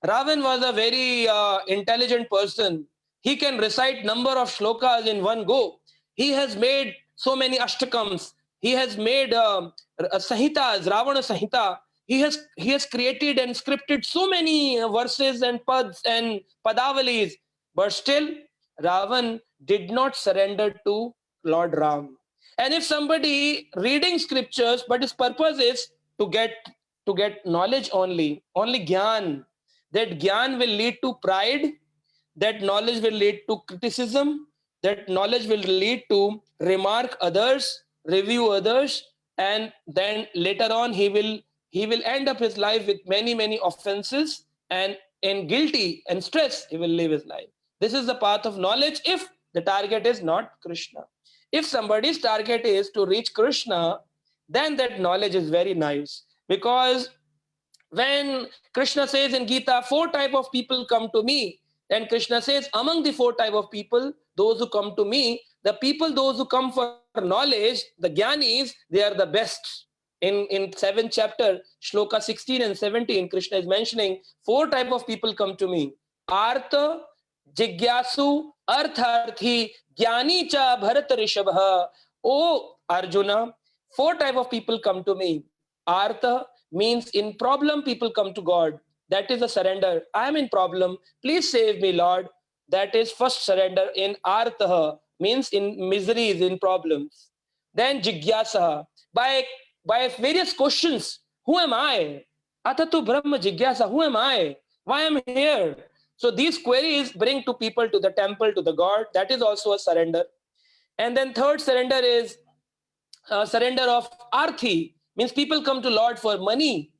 Ravan was a very intelligent person. He can recite number of shlokas in one go. He has made so many ashtakams. He has made sahitas, Ravana Sahita. He has created and scripted so many verses and pads and padavalis. But still, Ravan did not surrender to Lord Ram. And if somebody reading scriptures, but his purpose is to get knowledge only gyan, that gyan will lead to pride, that knowledge will lead to criticism, that knowledge will lead to remark others, review others, and then later on he will end up his life with many offenses, and in guilty and stress he will live his life. This is the path of knowledge if the target is not Krishna. If somebody's target is to reach Krishna, then that knowledge is very nice. Because when Krishna says in Gita, 4 type of people come to me, and Krishna says, among the 4 type of people, those who come to me, the people, those who come for knowledge, the Gyanis, they are the best. In 7th chapter, Shloka 16 and 17, Krishna is mentioning 4 type of people come to me. Artha, Jigyasu, Artharthi, Gyani cha Bharat Rishabha. Oh Arjuna, 4 type of people come to me. Artha means in problem people come to God. That is a surrender. I am in problem. Please save me, Lord. That is first surrender in Artha, means in miseries, in problems. Then Jigyasa, by various questions. Who am I? Atatu Brahma Jigyasa, who am I? Why am I here? So these queries bring to people to the temple, to the God. That is also a surrender. And then third surrender is surrender of Arthi, means people come to Lord for money.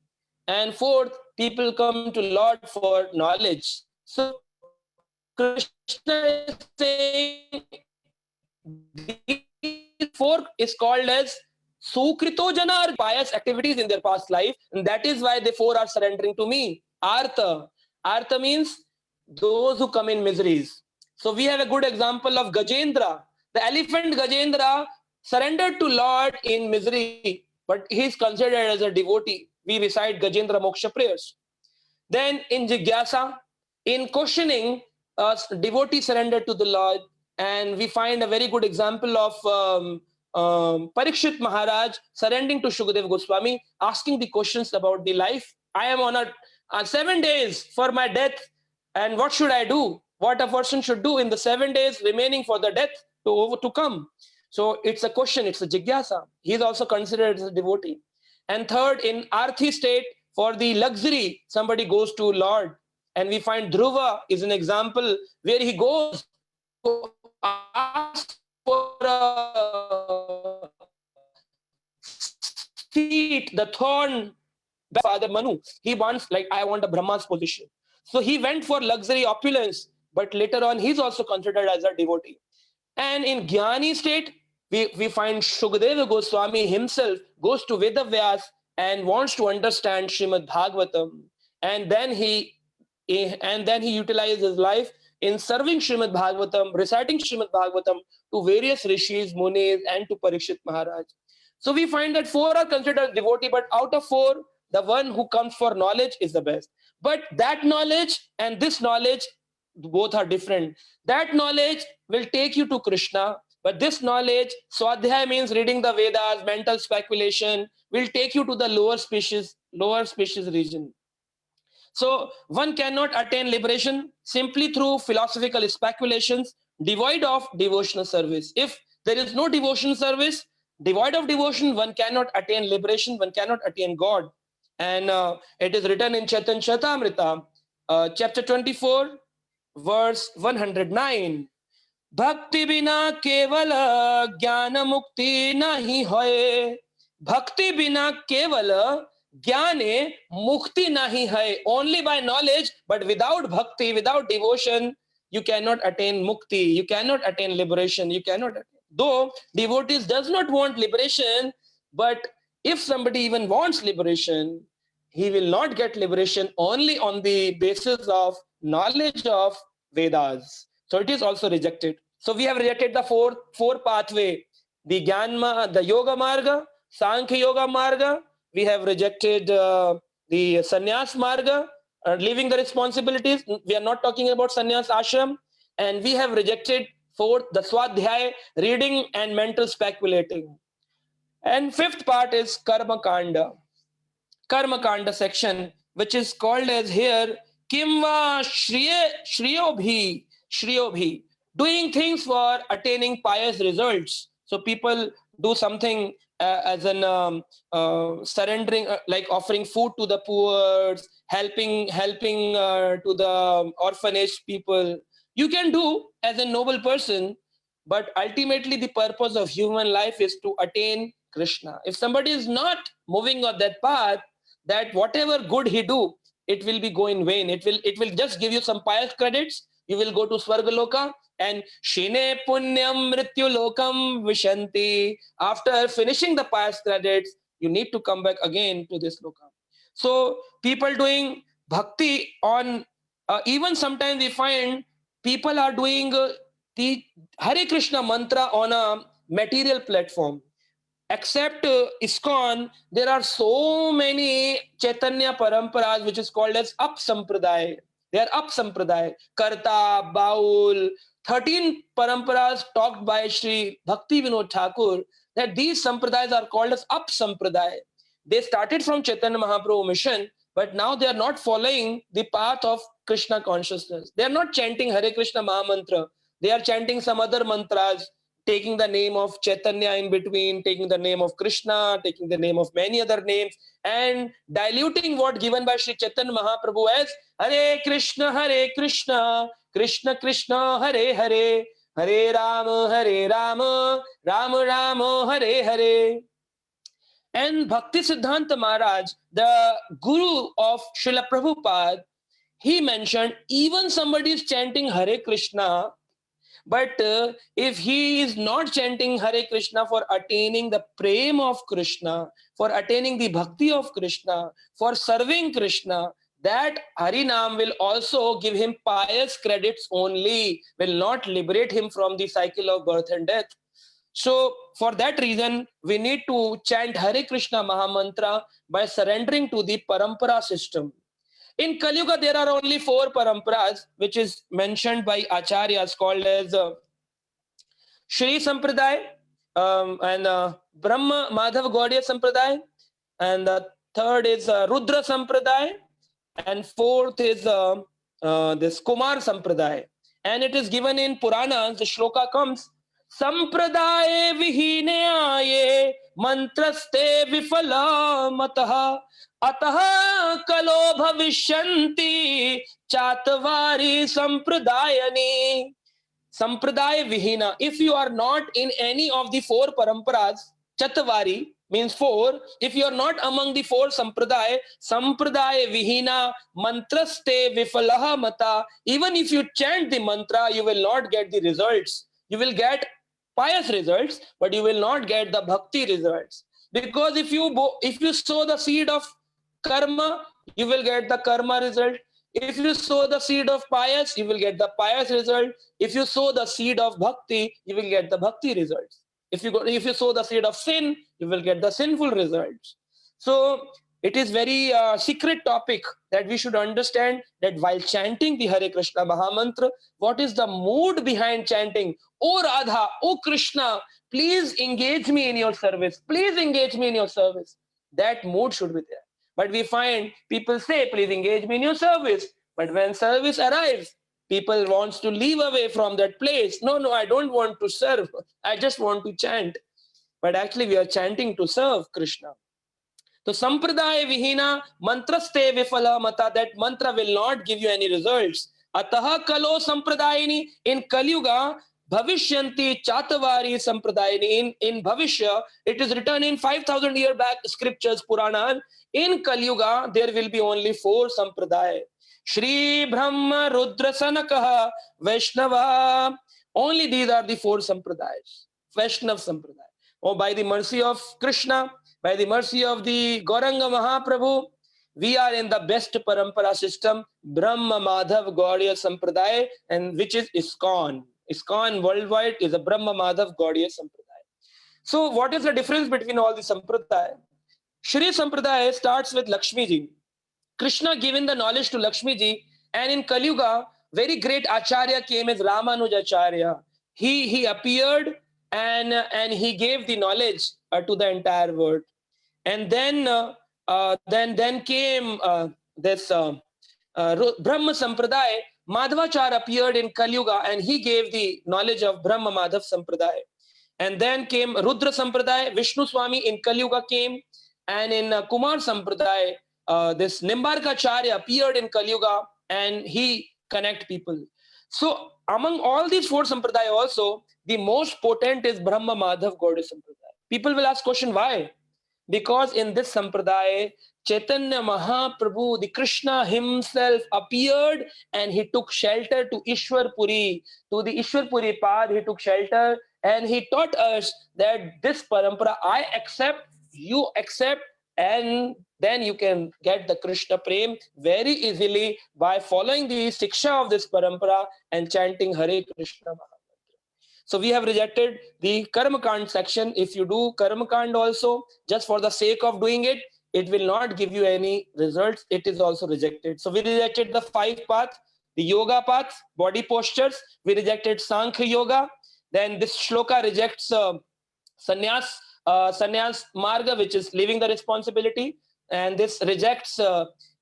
And fourth, people come to Lord for knowledge. So Krishna is saying these 4 is called as Sukrito Jana, pious activities in their past life, and that is why the 4 are surrendering to me. Artha. Artha means those who come in miseries. So we have a good example of Gajendra. The elephant Gajendra surrendered to Lord in misery, but he is considered as a devotee. We recite Gajendra Moksha prayers. Then in Jigyasa, in questioning, devotee surrendered to the Lord, and we find a very good example of Parikshit Maharaj surrendering to Shukadev Goswami, asking the questions about the life. I am on a 7 days for my death, and what should I do? What a person should do in the 7 days remaining for the death to come. So it's a question, it's a jigyasa. He is also considered as a devotee. And third, in Arthi state, for the luxury, somebody goes to Lord. And we find Dhruva is an example where he goes to ask for a feet, the thorn, Father Manu. He wants, like, I want a Brahma's position. So he went for luxury, opulence, but later on he's also considered as a devotee. And in Jnani state, we find Shukadeva Goswami himself goes to Veda Vyas and wants to understand Srimad Bhagavatam. And then he utilizes his life in serving Srimad Bhagavatam, reciting Srimad Bhagavatam to various rishis, munis, and to Parikshit Maharaj. So we find that 4 are considered devotee, but out of 4, the one who comes for knowledge is the best. But that knowledge and this knowledge, both are different. That knowledge will take you to Krishna, but this knowledge, Swadhyaya means reading the Vedas, mental speculation, will take you to the lower species region. So one cannot attain liberation simply through philosophical speculations devoid of devotional service. If there is no devotional service, devoid of devotion, one cannot attain liberation, one cannot attain God. And it is written in Chaitanya Charitamrita, chapter 24, verse 109. भक्ति बिना केवल ज्ञान मुक्ति नहीं होए, भक्ति बिना केवल ज्ञाने मुक्ति नहीं है. Only by knowledge, but without bhakti, without devotion, you cannot attain mukti, you cannot attain liberation, you cannot attain. Though devotees does not want liberation, but if somebody even wants liberation, he will not get liberation only on the basis of knowledge of Vedas. So it is also rejected. So we have rejected the four pathway, the Jnana, the Yoga Marga, Sankhya Yoga Marga. We have rejected the Sannyas Marga, leaving the responsibilities. We are not talking about Sannyas Ashram. And we have rejected 4th, the Swadhyaya, reading and mental speculating. And 5th part is Karma Kanda. Karma Kanda section, which is called as here Kimva Shriyobhi, doing things for attaining pious results. So people do something as an surrendering, like offering food to the poor, helping to the orphanage people. You can do as a noble person, but ultimately the purpose of human life is to attain Krishna. If somebody is not moving on that path, that whatever good he do, it will be go in vain. It will just give you some pious credits. You will go to Swargaloka and Shine Punyam Mrityu Lokam Vishanti. After finishing the pious credits, you need to come back again to this loka. So people doing bhakti on, even sometimes we find people are doing the Hare Krishna mantra on a material platform. Except ISKCON, there are so many Chaitanya Paramparas which is called as Up Sampradaya. They are Up Sampradaya. Karta, Baul, 13 Paramparas talked by Sri Bhakti Vinod Thakur, that these Sampradayas are called as Up Sampradaya. They started from Chaitanya Mahaprabhu mission, but now they are not following the path of Krishna consciousness. They are not chanting Hare Krishna Mahamantra. They are chanting some other mantras, taking the name of Chaitanya in between, taking the name of Krishna, taking the name of many other names, and diluting what given by Sri Chaitanya Mahaprabhu as Hare Krishna, Krishna Krishna, Hare Hare, Hare Rama, Rama Rama, Hare Hare. And Bhakti Siddhanta Maharaj, the guru of Srila Prabhupada, he mentioned even somebody is chanting Hare Krishna, but if he is not chanting Hare Krishna for attaining the prem of Krishna, for attaining the bhakti of Krishna, for serving Krishna, that Harinam will also give him pious credits only, will not liberate him from the cycle of birth and death. So for that reason, we need to chant Hare Krishna Mahamantra by surrendering to the Parampara system. In Kali Yuga, there are only 4 paramparas, which is mentioned by Acharyas, called as Shri Sampradaya, and Brahma Madhav Gaudiya Sampradaya, and the third is Rudra Sampradaya, and 4th is this Kumar Sampradaya. And it is given in Puranas, the shloka comes, Sampradaya vihine aaye mantraste vifala mataha ataha kalo bhavishyanti chatvari sampradayani. Sampradaya vihina. If you are not in any of the 4 paramparas, Chatvari, means four. If you are not among the four sampradaya vihina mantraste vifalaha mata, even if you chant the mantra, you will not get the results. You will get pious results, but you will not get the bhakti results. Because if you sow the seed of karma, you will get the karma result. If you sow the seed of pious, you will get the pious result. If you sow the seed of bhakti, you will get the bhakti results. If you sow the seed of sin, you will get the sinful results. So it is very secret topic that we should understand, that while chanting the Hare Krishna Mahamantra, what is the mood behind chanting? Oh Radha, oh Krishna, please engage me in your service. Please engage me in your service. That mood should be there. But we find people say, please engage me in your service. But when service arrives, people wants to leave away from that place. No, I don't want to serve. I just want to chant. But actually we are chanting to serve Krishna. So sampradaya vihina mantraste vifala mata, that mantra will not give you any results. Ataha kalo sampradayini, in Kalyuga bhavishyanti chatavari sampradayini, in Bhavishya, it is written in 5,000 year back scriptures, Purana. In Kalyuga there will be only four sampradaya. Shri Brahma Rudra Sanakaha Vaishnava. Only these are the four sampradayas. Vaishnav sampradaya. Oh, by the mercy of Krishna, by the mercy of the Gauranga Mahaprabhu, we are in the best parampara system, Brahma Madhav Gaudiya Sampradaya, and which is ISKCON. ISKCON worldwide is a Brahma Madhav Gaudiya Sampradaya. So what is the difference between all the Sampradaya? Shri Sampradaya starts with Lakshmi Ji. Krishna given the knowledge to Lakshmi Ji, and in Kali Yuga, very great Acharya came as Ramanujacharya. He appeared and he gave the knowledge to the entire world. And then came this Brahma Sampradaya. Madhvacharya appeared in Kali Yuga and he gave the knowledge of Brahma Madhav Sampradaya. And then came Rudra Sampradaya. Vishnu Swami in Kali Yuga came, and in Kumar Sampradaya, this Nimbarkacharya appeared in Kali Yuga and he connect people. So among all these four sampradaya also, the most potent is Brahma Madhav Gaudiya Sampradaya. People will ask question, why? Because in this sampradaya, Chaitanya Mahaprabhu, the Krishna himself appeared and he took shelter to Ishwarpuri. To the Ishwarpuri path he took shelter and he taught us that this parampara I accept, you accept, and then you can get the Krishna Prem very easily by following the Siksha of this parampara and chanting Hare Krishna Mahamantra. So we have rejected the Karmakand section. If you do Karmakand also, just for the sake of doing it, it will not give you any results. It is also rejected. So we rejected the 5 paths, the yoga paths, body postures. We rejected Sankhya Yoga. Then this shloka rejects sannyas marga, which is leaving the responsibility, and this rejects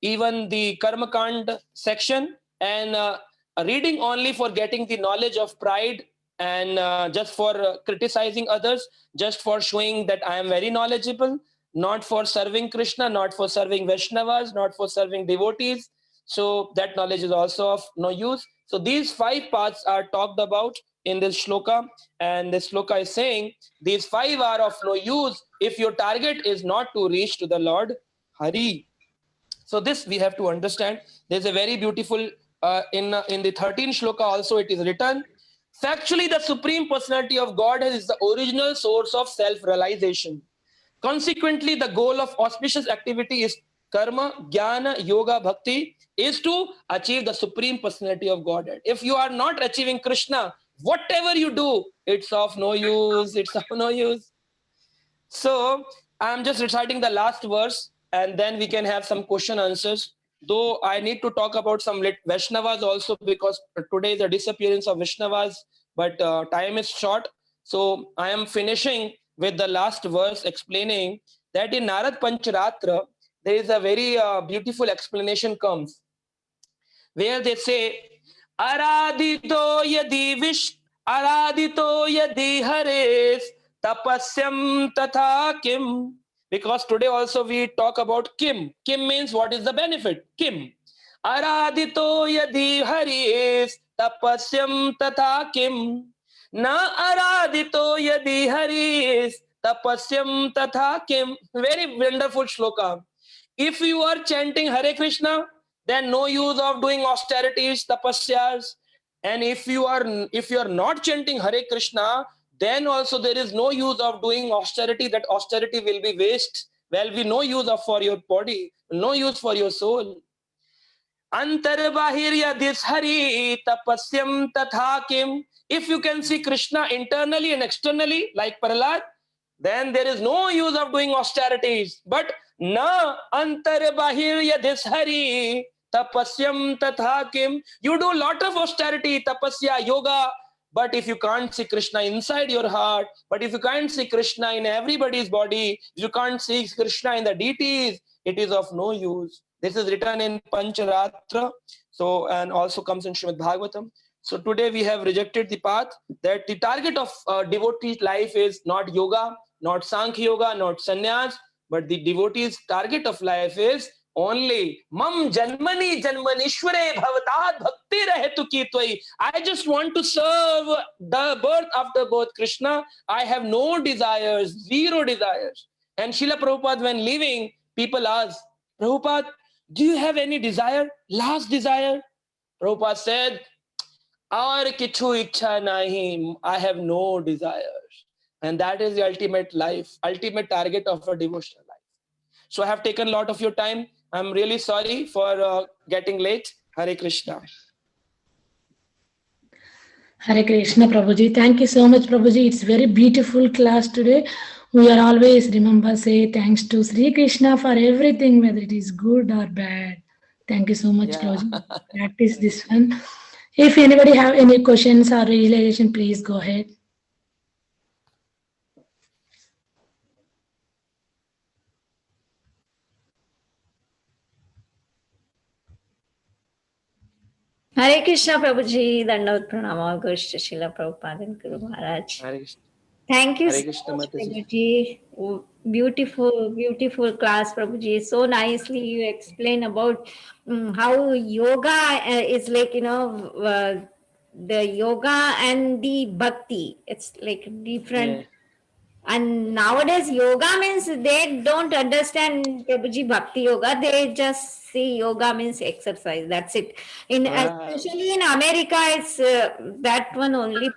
even the Karmakand section, and reading only for getting the knowledge of pride, and just for criticizing others, just for showing that I am very knowledgeable, not for serving Krishna, not for serving Vaishnavas, not for serving devotees. So that knowledge is also of no use. So these 5 paths are talked about in this shloka, and this shloka is saying these 5 are of no use if your target is not to reach to the Lord Hari. So this we have to understand. There's a very beautiful in the 13th shloka also it is written, factually the Supreme Personality of Godhead is the original source of self-realization. Consequently, the goal of auspicious activity is karma, jnana, yoga, bhakti, is to achieve the Supreme Personality of Godhead. If you are not achieving Krishna, whatever you do, it's of no use. It's of no use. So I'm just reciting the last verse, and then we can have some question answers. Though I need to talk about some Vaishnavas also, because today is the disappearance of Vaishnavas, but time is short. So I am finishing with the last verse explaining that in Narad Pancharatra, there is a very beautiful explanation comes, where they say, Aradito yadi hares tapasyam tatha kim. Because today also we talk about kim. Kim means what is the benefit? Kim. Aradito yadi hares tapasyam tatha kim. Na aradito yadi hares tapasyam tatha kim. Very wonderful shloka. If you are chanting Hare Krishna, then no use of doing austerities, tapasyas. And if you are not chanting Hare Krishna, then also there is no use of doing austerity. That austerity will be waste. Will be no use of for your body, no use for your soul. Antarbahirya dishari tapasyam tatha kim. If you can see Krishna internally and externally, like Prahlad, then there is no use of doing austerities. But na antarbahirya dishari tapasyam tatha kim. You do a lot of austerity, tapasya, yoga, but if you can't see Krishna inside your heart, but if you can't see Krishna in everybody's body, you can't see Krishna in the deities, it is of no use. This is written in Pancharatra, so, and also comes in Srimad Bhagavatam. So today we have rejected the path that the target of devotee life is not yoga, not Sankhya yoga, not sannyas, but the devotee's target of life is only mam janmani janmanishware bhavatad bhakti rahetu ki tvai. I just want to serve the birth after birth Krishna. I have no desires, zero desires. And Srila Prabhupada, when leaving, people ask, Prabhupada, do you have any desire? Last desire? Prabhupada said, Aur kichu ichha nahi. I have no desires. And that is the ultimate life, ultimate target of a devotional life. So I have taken a lot of your time. I'm really sorry for getting late. Hare Krishna. Hare Krishna, Prabhuji. Thank you so much, Prabhuji. It's very beautiful class today. We are always remember say thanks to Sri Krishna for everything, whether it is good or bad. Thank you so much, Prabhuji. Practice this one. If anybody have any questions or realization, please go ahead. Hare Krishna Prabhuji, Dandavat Pranam, all goes to Srila Prabhupada and Guru Maharaj. Hare Krishna. Thank you Hare so Krishna, much, Mataji. Prabhuji. Oh, beautiful, beautiful class, Prabhuji. So nicely you explain about how yoga is like, the yoga and the bhakti. It's like different. Yeah. And nowadays, yoga means they don't understand Prabhuji Bhakti Yoga. They just see yoga means exercise. That's it. Especially in America, it's that one only.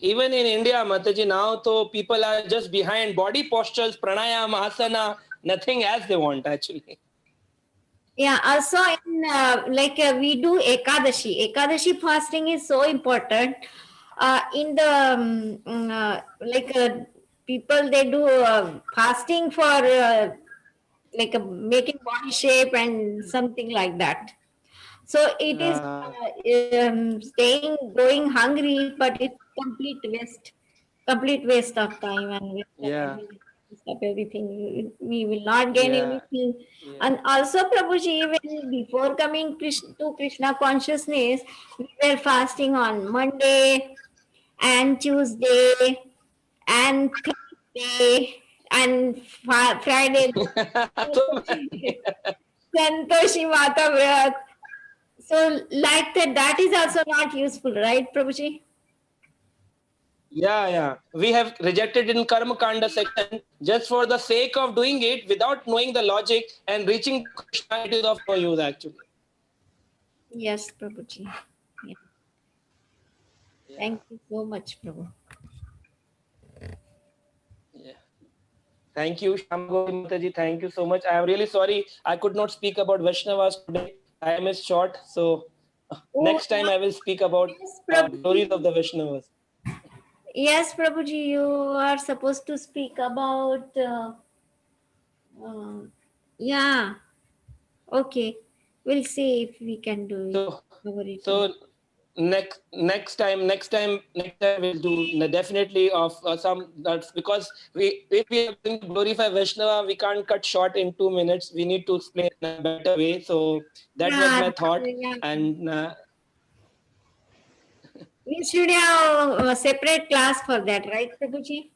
Even in India, Mataji, now so people are just behind body postures, pranayama, asana, nothing else they want actually. Yeah, also in we do Ekadashi. Ekadashi fasting is so important. In the people they do fasting for making body shape and something like that. So it is going hungry, but it's complete waste of time and waste of everything. We will not gain anything. And also, Prabhuji, when before coming to Krishna consciousness, we were fasting on Monday and Tuesday and Thursday and Friday. Santoshi Mata Vrat. So, like that is also not useful, right, Prabhuji? Yeah. We have rejected in Karma Kanda section just for the sake of doing it without knowing the logic and reaching to Krishna. It is of no use actually. Yes, Prabhuji. Yeah. Thank you so much, Prabhu. Yeah. Thank you, Shamagori Mataji. Thank you so much. I am really sorry I could not speak about Vaishnavas today. Time is short, so next time I will speak about glories of the Vaishnavas. Yes, Prabhuji, you are supposed to speak about. Yeah. Okay. We'll see if we can do it. So next time we'll do definitely of some, that's because if we are going to glorify Vaishnava, we can't cut short in 2 minutes. We need to explain in a better way. So that was my thought. And we should have a separate class for that, right, Prabhuji?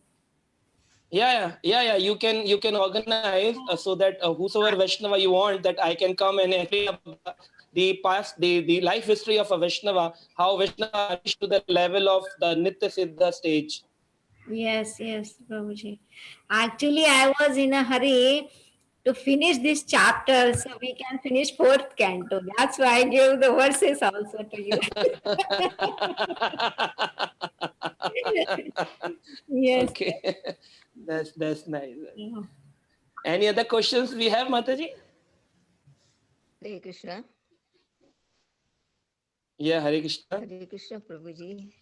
Yeah. You can organize so that whosoever Vaishnava you want, that I can come and explain about the past, the life history of a Vaishnava, how Vaishnava reached to the level of the Nitya Siddha stage. Yes, yes, Prabhuji. Actually, I was in a hurry to finish this chapter so we can finish fourth canto. That's why I gave the verses also to you. Yes. Okay. That's nice. Yeah. Any other questions we have, Mataji? Hare Krishna. Yeah, Hare Krishna. Hare Krishna, Prabhuji.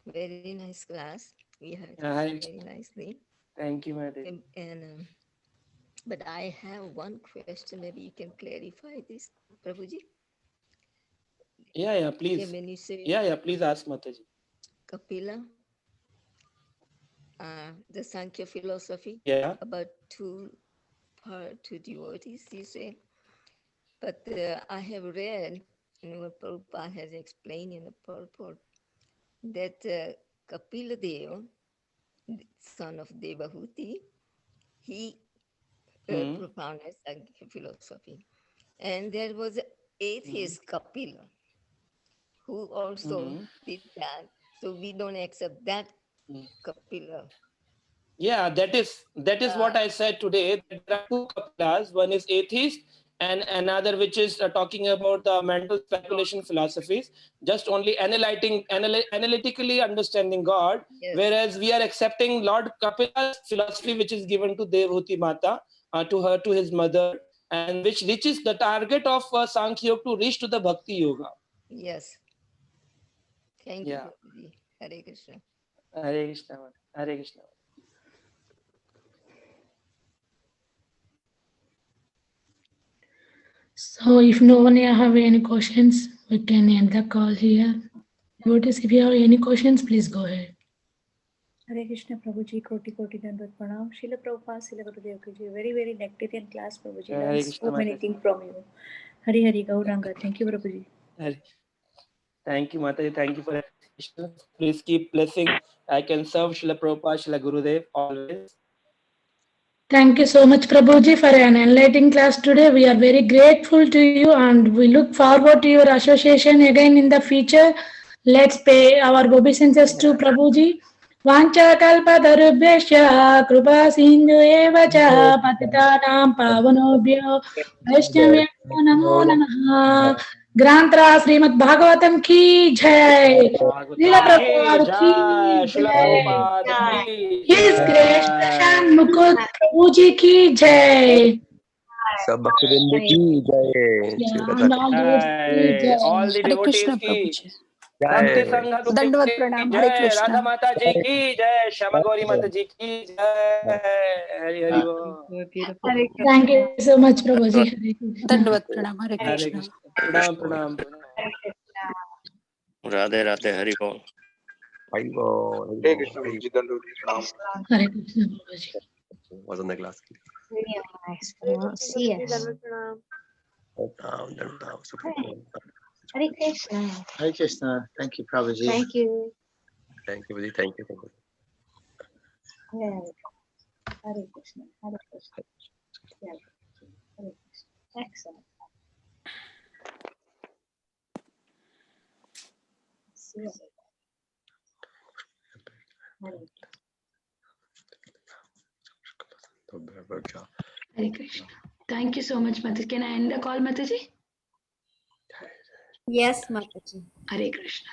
Very nice class. We heard Yeah, Hare very Krishna. nicely. Thank you, Mataji. But I have one question. Maybe you can clarify this, Prabhuji. Yeah, please. When you say Yeah, please ask Mataji. Kapila, the Sankhya philosophy, Yeah. about two devotees, you say. But I have read, what Prabhupada has explained in the purport, that Kapila Deva, son of Devahuti, he propounded Sankhya philosophy. And there was an atheist Kapila who also did that. So we don't accept that Kapila. Yeah, that is what I said today. That there are two Kapilas. One is atheist, and another which is talking about the mental speculation philosophies, just only analytically understanding God. Yes. Whereas we are accepting Lord Kapila's philosophy, which is given to Devhuti Mata, to his mother, and which reaches the target of Sankhya Yoga to reach to the Bhakti Yoga. Yes. Thank you, Yeah. Prabhuji. Hare Krishna. Hare Krishna. Hare Krishna. So if no one have any questions, we can end the call here. Devotees, if you have any questions, please go ahead. Hare Krishna, Prabhuji, Koti Dandavat Pranam. Srila Prabhupada, Srila Gurudev Ji. Very, very nectarian class, Prabhuji. Hare Learned Krishna, so many Mataji. things from you. Hari Hari Gauranga. Thank you, Prabhuji. Thank you, Mataji. Thank you for appreciation. Please keep blessing. I can serve Srila Prabhupada, Srila Gurudev always. Thank you so much, Prabhuji, for an enlightening class today. We are very grateful to you and we look forward to your association again in the future. Let's pay our obeisances to Prabhuji. Vancha kalpa darubhyasya kripa sindhu eva cha patitanam pavanobhyo vaishnavya namo namaha. Grantra Srimad Bhagavatam ki jai. Srila Prabhupada ki Srila jai. Prabhupada ki His Grace Prashant jai. Mukund Prabhuji ki jai. सब भक्तवृंद की जय Shri Yeah, Radha and all devotees ki Jai. jai. All the Hare devotees Krishna, ki. Prabhuji. Bhakti जय Sangha group Dandavat ki Pranam. Hare jai. Krishna. Radha Mata ji ki jai. Shama Gauri Mata ji ki jai. Hari Hari Bol. Beautiful. Hare Thank Krishna. you so much, Prabhuji. Hare Krishna. Dandavat Pranam. Hare Hare Krishna. Krishna. Pranam, pranam, pranam. Hare Krishna. Radhe Radhe Hari बोल हरि बोल Hey Krishna Guruji, Dandavat Pranam. Hare Krishna, Prabhuji. was on the class Very nice. See us. Hare Krishna. Hare Krishna. Thank you, Prabhuji. Thank you. thank you Vijay, thank you Hare Krishna. Hare Krishna. Hare Krishna. Excellent. See us. Hare Hare Krishna. Thank you so much, Mataji. Can I end the call, Mataji? Yes, Mataji. Hare Krishna.